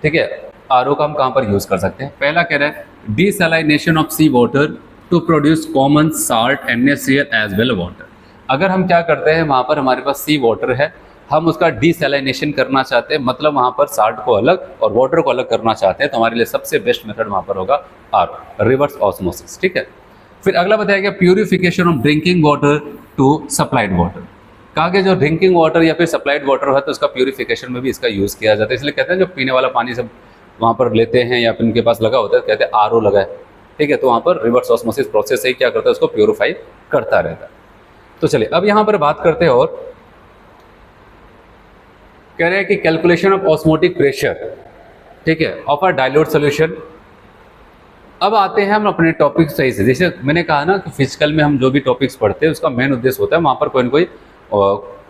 ठीक है। आरओ का हम कहाँ पर यूज़ कर सकते हैं, पहला कह रहा है desalination of sea water to produce common salt NaCl as well water. अगर हम क्या करते हैं, वहाँ पर हमारे पास सी वाटर है, हम उसका डिसैलिनेशन करना चाहते हैं, मतलब वहाँ पर साल्ट को अलग और वाटर को अलग करना चाहते हैं, तो हमारे लिए सबसे बेस्ट मेथड वहाँ पर होगा आरओ, रिवर्स ऑस्मोसिस, ठीक है। फिर अगला बताया गया purification of drinking water to supplied water. कहा गया जो ड्रिंकिंग वाटर या फिर सप्लाइड वाटर है, तो उसका प्यूरिफिकेशन में भी इसका यूज़ किया जाता है, इसलिए कहते हैं जो पीने वाला पानी सब वहाँ पर लेते हैं या फिर उनके पास लगा होता है, कहते हैं आरओ लगा है, ठीक है। तो वहाँ पर रिवर्स ऑस्मोसिस प्रोसेस से ही क्या करता है, उसको प्योरीफाई करता रहता है। तो चलिए अब यहाँ पर बात करते हैं, और कह रहे हैं कि कैलकुलेशन ऑफ ऑस्मोटिक प्रेशर, ठीक है, ऑफ अ डाइल्यूट सॉल्यूशन। अब आते हैं हम अपने टॉपिक सही से, जैसे मैंने कहा ना कि फिजिकल में हम जो भी टॉपिक्स पढ़ते हैं उसका मेन उद्देश्य होता है वहाँ पर कोई ना कोई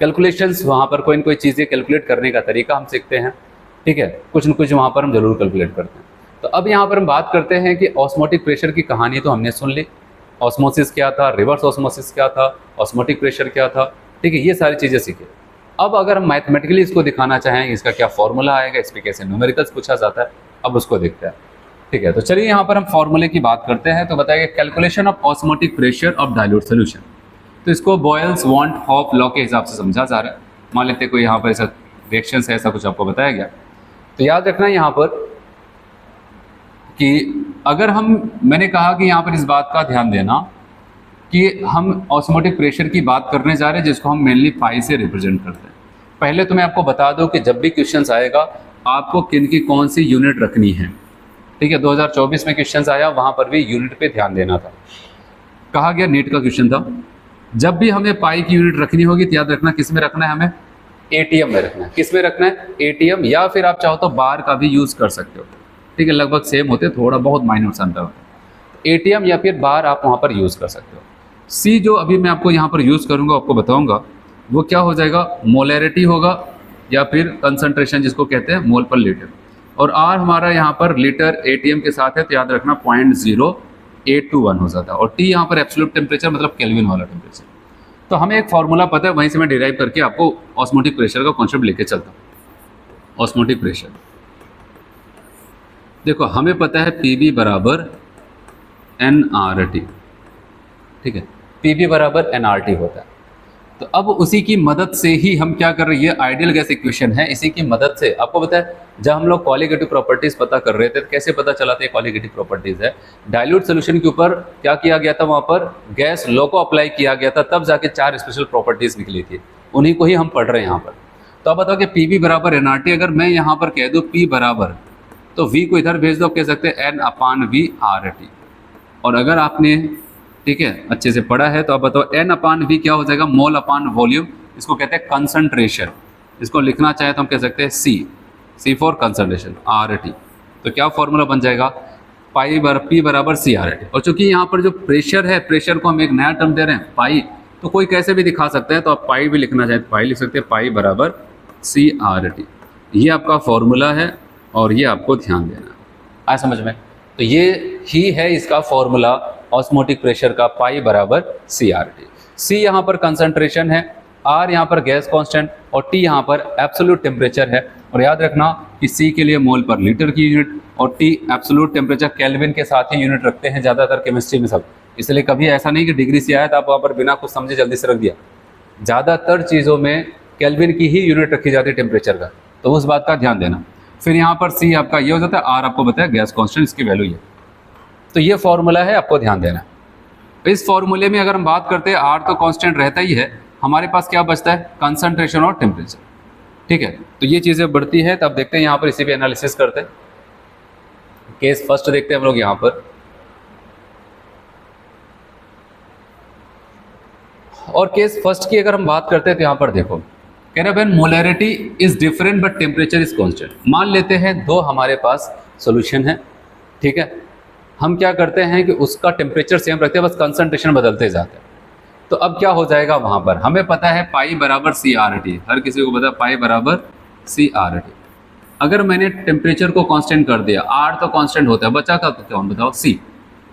कैलकुलेशंस, वहाँ पर कोई ना कोई चीज़ें कैलकुलेट करने का तरीका हम सीखते हैं, ठीक है, कुछ न कुछ वहाँ पर हम जरूर कैलकुलेट करते हैं। तो अब यहाँ पर हम बात करते हैं कि ऑस्मोटिक प्रेशर की कहानी तो हमने सुन ली, ऑस्मोसिस क्या था, रिवर्स ऑस्मोसिस क्या था, ऑस्मोटिक प्रेशर क्या था, ठीक है, ये सारी चीज़ें सीखे। अब अगर हम मैथमेटिकली इसको दिखाना चाहें, इसका क्या फॉर्मूला आएगा, इस पर कैसे न्यूमेरिकल्स पूछा जाता है, अब उसको देखते हैं, ठीक है। तो चलिए यहाँ पर हम फॉर्मूले की बात करते हैं। तो बताइए calculation of osmotic pressure of dilute solution, तो इसको बॉयल्स वॉन्ट हॉफ लॉ के हिसाब से समझा जा रहा है। मान लेते कोई यहाँ पर ऐसा रिएक्शन है, ऐसा कुछ आपको बताया गया, तो याद रखना यहाँ पर कि अगर मैंने कहा कि यहाँ पर इस बात का ध्यान देना कि हम ऑस्मोटिक प्रेशर की बात करने जा रहे हैं, जिसको हम मेनली पाई से रिप्रेजेंट करते हैं। पहले तो मैं आपको बता दूं कि जब भी क्वेश्चंस आएगा आपको किन की कौन सी यूनिट रखनी है, ठीक है। 2024 में क्वेश्चंस आया, वहाँ पर भी यूनिट पे ध्यान देना था। कहा गया नीट का क्वेश्चन था, जब भी हमें पाई की यूनिट रखनी होगी तो याद रखना किस में रखना है, हमें ATM में रखना है। किस में रखना है, ATM, या फिर आप चाहो तो बार का भी यूज़ कर सकते हो, ठीक है, लगभग सेम होते, थोड़ा बहुत माइनर सा अंतर होता है। ATM या फिर बार आप वहाँ पर यूज़ कर सकते हो। C जो अभी मैं आपको यहाँ पर यूज़ करूँगा, आपको बताऊँगा, वो क्या हो जाएगा, मोलैरिटी होगा या फिर कंसंट्रेशन जिसको कहते हैं मोल पर लीटर, और R हमारा यहाँ पर लीटर ATM के साथ है, तो याद रखना 0.0821 हो जाता है, और T यहाँ पर एब्सोल्यूट टेम्परेचर मतलब केल्विन वाला टेम्परेचर। तो हमें एक फॉर्मूला पता है, वहीं से मैं डिराइव करके आपको ऑस्मोटिक प्रेशर का कॉन्सेप्ट लेके चलता हूँ। ऑस्मोटिक प्रेशर देखो, हमें पता है PV बराबर nRT, ठीक है, PV बराबर nRT होता है। तो अब उसी की मदद से ही हम क्या कर रहे हैं, ये आइडियल गैस इक्वेशन है, इसी की मदद से आपको पता है जब हम लोग क्वालिटेटिव प्रॉपर्टीज पता कर रहे थे तो कैसे पता चला था क्वालिटेटिव प्रॉपर्टीज है, डाइल्यूट सोल्यूशन के ऊपर क्या किया गया था, वहां पर गैस लॉ को अप्लाई किया गया था, तब जाके 4 स्पेशल प्रॉपर्टीज निकली थी, उन्हीं को ही हम पढ़ रहे हैं यहाँ पर। तो आप बताओ कि पी वी बराबर एनआरटी, अगर मैं यहाँ पर कह दूँ पी बराबर, तो वी को इधर भेज दो, कह सकते हैं N upon V R T. और अगर आपने ठीक है अच्छे से पढ़ा है तो आप बताओ एन अपान वी क्या हो जाएगा, मोल अपान वॉल्यूम, इसको कहते हैं कंसंट्रेशन, इसको लिखना चाहे तो हम कह सकते हैं सी फॉर कंसंट्रेशन, आर टी। तो क्या फॉर्मूला बन जाएगा, पी बराबर सी आर टी। और चूंकि यहाँ पर जो प्रेशर है, प्रेशर को हम एक नया टर्म दे रहे हैं पाई, तो कोई कैसे भी दिखा सकता है, तो आप पाई भी लिखना चाहे तो पाई लिख सकते हैं, पाई बराबर सी आर टी। ये आपका फॉर्मूला है और ये आपको ध्यान देना है, आया समझ में। तो ये ही है इसका फॉर्मूला ऑस्मोटिक प्रेशर का, पाई बराबर सी आर टी। सी यहाँ पर कंसंट्रेशन है, आर यहाँ पर गैस कांस्टेंट और टी यहाँ पर एब्सोल्यूट टेम्परेचर है। और याद रखना कि सी के लिए मोल पर लीटर की यूनिट और टी एब्सोल्यूट टेम्परेचर केल्विन के साथ ही यूनिट रखते हैं ज़्यादातर केमिस्ट्री में सब, इसलिए कभी ऐसा नहीं कि डिग्री से आया तो आप वहाँ पर बिना कुछ समझे जल्दी से रख दिया। ज़्यादातर चीज़ों में केल्विन की ही यूनिट रखी जाती है टेम्परेचर का, तो उस बात का ध्यान देना। फिर यहाँ पर सी आपका ये हो जाता है, आर आपको बताया गैस कांस्टेंट, इसकी वैल्यू ये। तो ये फॉर्मूला है, आपको ध्यान देना। इस फॉर्मूले में अगर हम बात करते हैं, आर तो कांस्टेंट रहता ही है, हमारे पास क्या बचता है, कंसंट्रेशन और टेम्परेचर, ठीक है। तो ये चीज़ें बढ़ती है, तब देखते हैं यहाँ पर इसी पे एनालिसिस करते हैं। केस फर्स्ट देखते हैं हम लोग यहाँ पर, और केस फर्स्ट की अगर हम बात करते हैं तो यहाँ पर देखो, कह रहे when molarity is different but temperature is constant. मान लेते हैं दो हमारे पास सॉल्यूशन है, ठीक है, हम क्या करते हैं कि उसका टेम्परेचर सेम रखते हैं, बस कंसंट्रेशन बदलते जाते हैं। तो अब क्या हो जाएगा, वहाँ पर हमें पता है पाई बराबर सी आर टी, हर किसी को पता है पाई बराबर सी आर टी। अगर मैंने टेम्परेचर को कांस्टेंट कर दिया, आर तो कांस्टेंट होता है, बचा का तो क्या बताओ सी,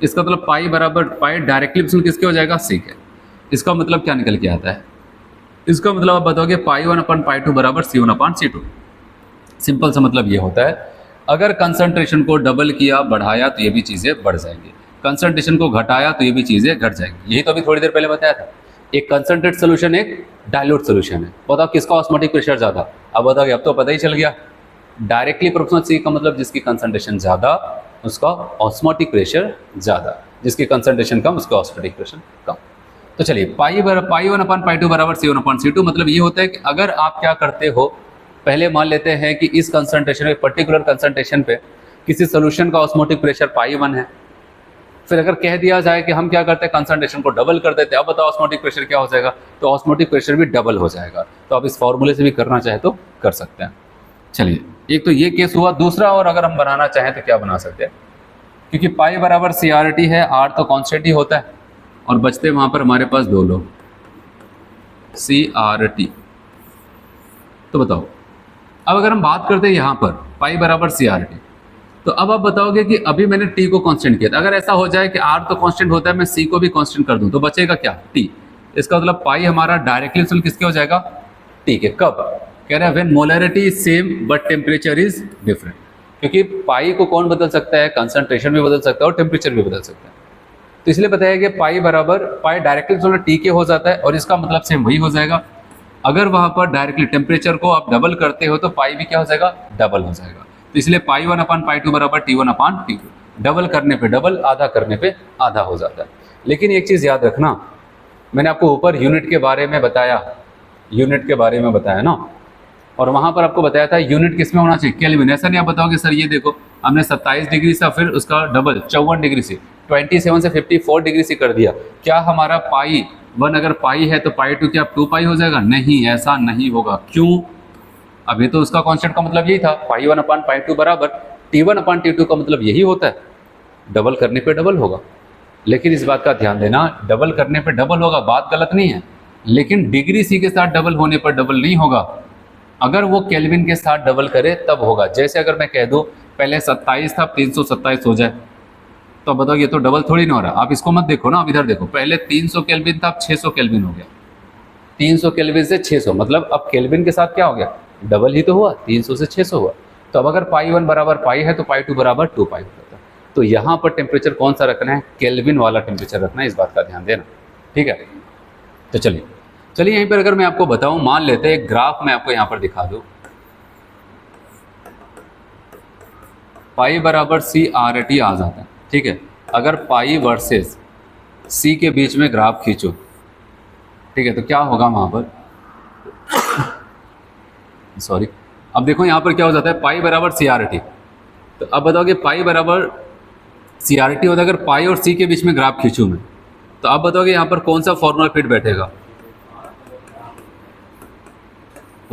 इसका मतलब पाई बराबर, पाई डायरेक्टली किसके हो जाएगा, सी के। इसका मतलब क्या निकल के आता है, इसका मतलब आप बताओगे पाई 1 अपन पाई 2 बराबर सी 1 अपन सी 2। सिंपल सा मतलब ये होता है, अगर कंसंट्रेशन को डबल किया बढ़ाया तो ये भी चीज़ें बढ़ जाएंगी, कंसंट्रेशन को घटाया तो ये भी चीज़ें घट जाएंगी। यही तो अभी थोड़ी देर पहले बताया था, एक कंसंट्रेट सोल्यूशन एक डाइल्यूट सोल्यूशन है, बताओ किसका ऑस्मोटिक प्रेशर ज़्यादा, अब बताओगे, अब तो पता ही चल गया, डायरेक्टली प्रोपोर्शनल सी का मतलब जिसकी कंसंट्रेशन ज़्यादा उसका ऑस्मोटिक प्रेशर ज़्यादा, जिसकी कंसंट्रेशन कम उसका ऑस्मोटिक प्रेशर कम। तो चलिए पाई 1 अपन पाई 2 बराबर सी 1 अपन सी 2, मतलब ये होता है कि अगर आप क्या करते हो, पहले मान लेते हैं कि इस कंसंट्रेशन, एक पर्टिकुलर कंसंट्रेशन पे किसी सोल्यूशन का ऑस्मोटिक प्रेशर पाई 1 है, फिर अगर कह दिया जाए कि हम क्या करते हैं कंसंट्रेशन को डबल कर देते हैं, अब बताओ ऑस्मोटिक प्रेशर क्या हो जाएगा, तो ऑस्मोटिक प्रेशर भी डबल हो जाएगा। तो आप इस फॉर्मूले से भी करना चाहे तो कर सकते हैं। चलिए एक तो ये केस हुआ, दूसरा और अगर हम बनाना चाहें तो क्या बना सकते हैं, क्योंकि पाई बराबर सी आर टी है, आर तो कॉन्स्टेंट ही होता है और बचते वहाँ पर हमारे पास दो लोग सी आर टी। तो बताओ अब अगर हम बात करते हैं यहाँ पर पाई बराबर सी आर टी, तो अब आप बताओगे कि अभी मैंने टी को कांस्टेंट किया था, अगर ऐसा हो जाए कि आर तो कांस्टेंट होता है, मैं सी को भी कांस्टेंट कर दूं तो बचेगा क्या, टी। इसका मतलब पाई हमारा डायरेक्टली किसके हो जाएगा, टी के। कब, कह रहे हैं when molarity is same but temperature is different, क्योंकि पाई को कौन बदल सकता है, कंसंट्रेशन भी बदल सकता है और टेम्परेचर भी बदल सकता है। तो इसलिए बताया कि पाई बराबर, पाई डायरेक्टली टी के हो जाता है और इसका मतलब सेम वही हो जाएगा। अगर वहाँ पर डायरेक्टली टेम्परेचर को आप डबल करते हो तो पाई भी क्या हो जाएगा, डबल हो जाएगा। तो इसलिए पाई 1 अपन पाई 2 बराबर टी 1 अपन टी 2, डबल करने पे डबल, आधा करने पे आधा हो जाता है। लेकिन एक चीज़ याद रखना, मैंने आपको ऊपर यूनिट के बारे में बताया, यूनिट के बारे में बताया ना, और वहाँ पर आपको बताया था यूनिट किस में होना चाहिए, केल्विन। ऐसा नहीं आप बताओगे सर ये देखो हमने 27 डिग्री से फिर उसका डबल 54 डिग्री से 27 से 54 डिग्री से कर दिया, क्या हमारा पाई 1 अगर पाई है तो पाई 2 क्या 2 पाई हो जाएगा, नहीं, ऐसा नहीं होगा। क्यों, अभी तो उसका कॉन्स्टेंट का मतलब यही था, पाई 1 अपन पाई 2 बराबर टी 1 अपन टी 2 का मतलब यही होता है, डबल करने पे डबल होगा। लेकिन इस बात का ध्यान देना, डबल करने पे डबल होगा, बात गलत नहीं है, लेकिन डिग्री सी के साथ डबल होने पर डबल नहीं होगा, अगर वो केल्विन के साथ डबल करे तब होगा। जैसे अगर मैं कह दूँ पहले 27 था 327 हो जाए, तो बताओ ये तो डबल थोड़ी ना हो रहा। आप इसको मत देखो ना, आप इधर देखो, पहले 300 केल्विन था अब 600 केल्विन हो गया, 300 केल्विन से 600, मतलब अब केल्विन के साथ क्या हो गया, डबल ही तो हुआ, 300 से 600 हुआ। तो अब अगर पाई 1 बराबर पाई है तो पाई 2 बराबर 2 पाई होता है। तो यहाँ पर टेम्परेचर कौन सा रखना है, केल्विन वाला टेम्परेचर रखना है, इस बात का ध्यान देना, ठीक है। तो चलिए चलिए यहीं पर अगर मैं आपको बताऊं, मान लेते हैं एक ग्राफ मैं आपको यहां पर दिखा दूं, पाई बराबर सी आर टी आ जाता है, ठीक है। अगर पाई वर्सेस सी के बीच में ग्राफ खींचो, ठीक है, तो क्या होगा वहां पर, सॉरी, अब देखो यहां पर क्या हो जाता है, पाई बराबर सी आर टी। तो अब बताओ कि पाई बराबर सी आर टी होता है, अगर पाई और सी के बीच में ग्राफ खींचूं मैं, तो आप बताओगे यहां पर कौन सा फॉर्मूला फिट बैठेगा,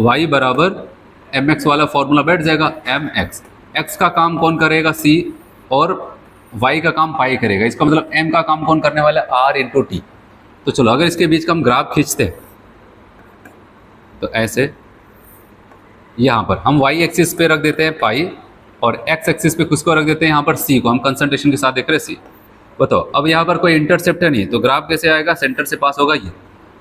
y बराबर एम एक्स वाला फॉर्मूला बैठ जाएगा, एम एक्स, एक्स का काम कौन करेगा, सी, और y का काम पाई करेगा। इसका मतलब m का काम कौन करने वाला है, r इंटू टी। तो चलो अगर इसके बीच का हम ग्राफ खींचते तो ऐसे यहाँ पर हम y एक्सिस पे रख देते हैं पाई, और x एक्सिस पे किसको रख देते हैं, यहाँ पर c को, हम कंसंट्रेशन के साथ देख रहे हैं c। बताओ अब यहाँ पर कोई इंटरसेप्टर नहीं है, तो ग्राफ कैसे आएगा, सेंटर से पास होगा ये।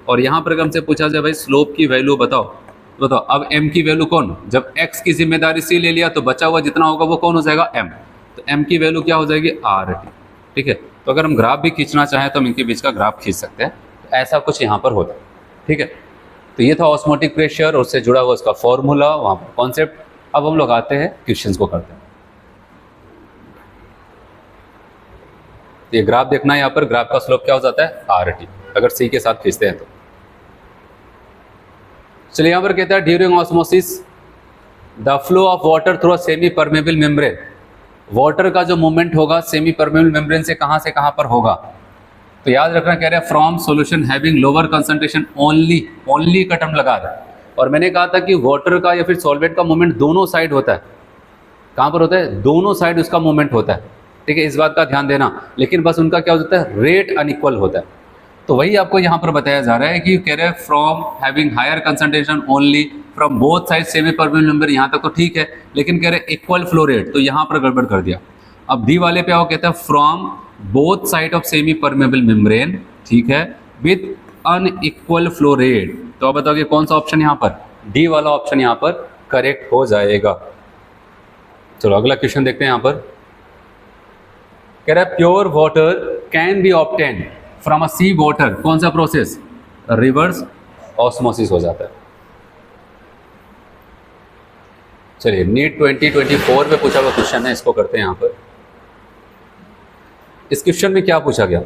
और यहाँ पर अगर हमसे पूछा जाए भाई स्लोप की वैल्यू बताओ, बताओ अब m की वैल्यू कौन, जब x की जिम्मेदारी c ले लिया तो बचा हुआ जितना होगा वो कौन हो जाएगा, m। तो m की वैल्यू क्या हो जाएगी, r t, ठीक है। तो अगर हम ग्राफ भी खींचना चाहें तो हम इनके बीच का ग्राफ खींच सकते हैं। तो ऐसा कुछ यहाँ पर होता है, ठीक है। तो ये था ऑस्मोटिक प्रेशर और उससे जुड़ा हुआ उसका फॉर्मूला, वहाँ पर कॉन्सेप्ट। अब हम लोग आते हैं क्वेश्चंस को करते हैं। ये ग्राफ देखना है, यहाँ पर ग्राफ का स्लोप क्या हो जाता है, आर टी, अगर सी के साथ खींचते हैं तो। चलिए यहाँ पर कहता है during osmosis the flow of water through semi permeable membrane, water का जो मूवमेंट होगा सेमी परमेबल मेम्ब्रेन से कहाँ पर होगा। तो याद रखना, कह रहे हैं from solution having lower concentration only, only का टर्म लगा रहा है। और मैंने कहा था कि वाटर का या फिर सॉल्वेंट का मूवमेंट दोनों साइड होता है, कहाँ पर होता है, दोनों साइड उसका मूवमेंट होता है, ठीक है, इस बात का ध्यान देना। लेकिन बस उनका क्या होता है, रेट अनइक्वल होता है। तो वही आपको यहाँ पर बताया जा रहा है कि कह रहे हैं from having higher concentration only from both side semi permeable membrane, यहाँ तक तो ठीक है, लेकिन कह रहे हैं इक्वल फ्लो रेट, तो यहाँ पर गड़बड़ कर दिया। अब डी वाले पे आओ, कहता है from both side of semi permeable membrane, ठीक है, विथ अनइक्वल फ्लो रेट। तो आप बताओगे कौन सा ऑप्शन यहाँ पर, डी वाला ऑप्शन यहाँ पर करेक्ट हो जाएगा। चलो अगला क्वेश्चन देखते हैं। यहाँ पर कह रहा है pure water can be obtained from a sea water, कौन सा प्रोसेस, रिवर्स ऑस्मोसिस हो जाता है। चलिए नीट 2024 में पूछा हुआ क्वेश्चन है, इसको करते हैं। यहाँ पर इस क्वेश्चन में क्या पूछा गया,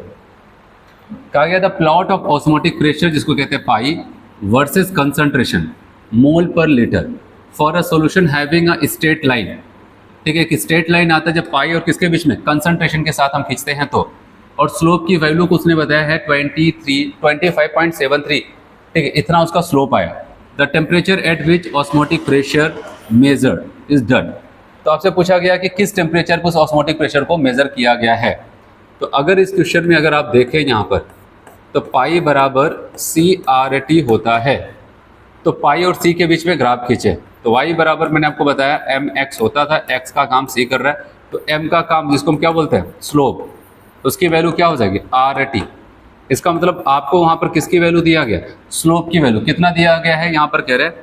कहा गया था प्लॉट ऑफ ऑस्मोटिक प्रेशर, जिसको कहते हैं पाई, वर्सेस कंसंट्रेशन मोल पर litre for a solution having a straight line, ठीक है। एक स्ट्रेट लाइन आता है जब पाई और किसके बीच में, कंसंट्रेशन के साथ हम खींचते हैं तो। और स्लोप की वैल्यू को उसने बताया है 25.73, ठीक है, इतना उसका स्लोप आया। The temperature at which osmotic pressure measured is done. तो आपसे पूछा गया कि किस टेम्परेचर पर उस ऑस्मोटिक प्रेशर को मेजर किया गया है। तो अगर इस क्वेश्चन में अगर आप देखें यहाँ पर, तो पाई बराबर सी आर टी होता है। तो पाई और सी के बीच में ग्राफ खींचे, तो y बराबर मैंने आपको बताया एम एक्स होता था, x का काम c कर रहा है, तो m का काम जिसको हम क्या बोलते हैं, स्लोप, उसकी वैल्यू क्या हो जाएगी, आर टी। इसका मतलब आपको वहाँ पर किसकी वैल्यू दिया गया, स्लोप की वैल्यू कितना दिया गया है, यहाँ पर कह रहे हैं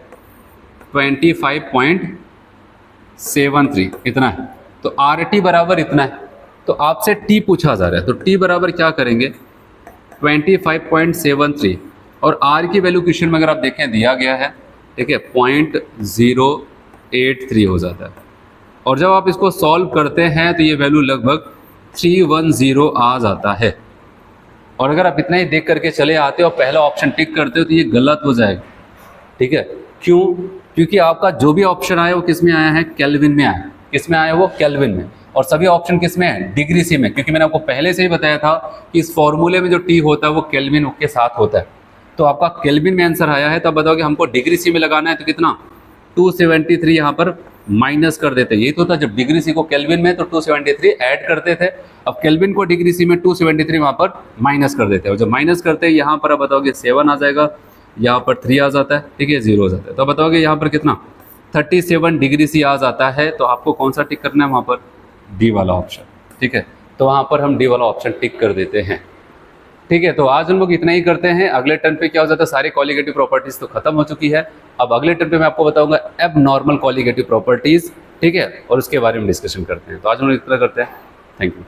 25.73 इतना है। तो आर टी बराबर इतना है। तो आपसे t पूछा जा रहा है, तो t बराबर क्या करेंगे 25.73, और r की वैल्यू क्वेश्चन में अगर आप देखें दिया गया है, ठीक है, 0.083 हो जाता है। और जब आप इसको सॉल्व करते हैं तो ये वैल्यू लगभग 310 आ जाता है। और अगर आप इतना ही देख करके चले आते हो और पहला ऑप्शन टिक करते हो तो ये गलत हो जाएगा, ठीक है। क्यों, क्योंकि आपका जो भी ऑप्शन आया वो किस में आया है, केल्विन में आया। किस में आया वो, केल्विन में। और सभी ऑप्शन किस में है, डिग्री सी में, क्योंकि मैंने आपको पहले से ही बताया था कि इस फॉर्मूले में जो टी होता है वो केल्विन के साथ होता है। तो आपका केल्विन में आंसर आया है, तो अब बताओगे हमको डिग्री सी में लगाना है, तो कितना 273 यहाँ पर माइनस कर देते। यही तो था, जब डिग्री सी को केल्विन में तो 273 ऐड करते थे, अब केल्विन को डिग्री सी में 273 वहाँ पर माइनस कर देते हैं। और जब माइनस करते हैं यहाँ पर अब बताओगे 7 आ जाएगा, यहाँ पर 3 आ जाता है, ठीक है, 0 आ जाता है। तो बताओगे यहाँ पर कितना 37 डिग्री सी आ जाता है। तो आपको कौन सा टिक करना है वहाँ पर, डी वाला ऑप्शन, ठीक है। तो वहाँ पर हम डी वाला ऑप्शन टिक कर देते हैं, ठीक है। तो आज हम लोग इतना ही करते हैं। अगले टर्न पे क्या हो जाता है, सारी कॉलिगेटिव प्रॉपर्टीज तो खत्म हो चुकी है। अब अगले टर्न पे मैं आपको बताऊंगा एब नॉर्मल कॉलिगेटिव प्रॉपर्टीज, ठीक है, और उसके बारे में डिस्कशन करते हैं। तो आज हम लोग इतना करते हैं। Thank you.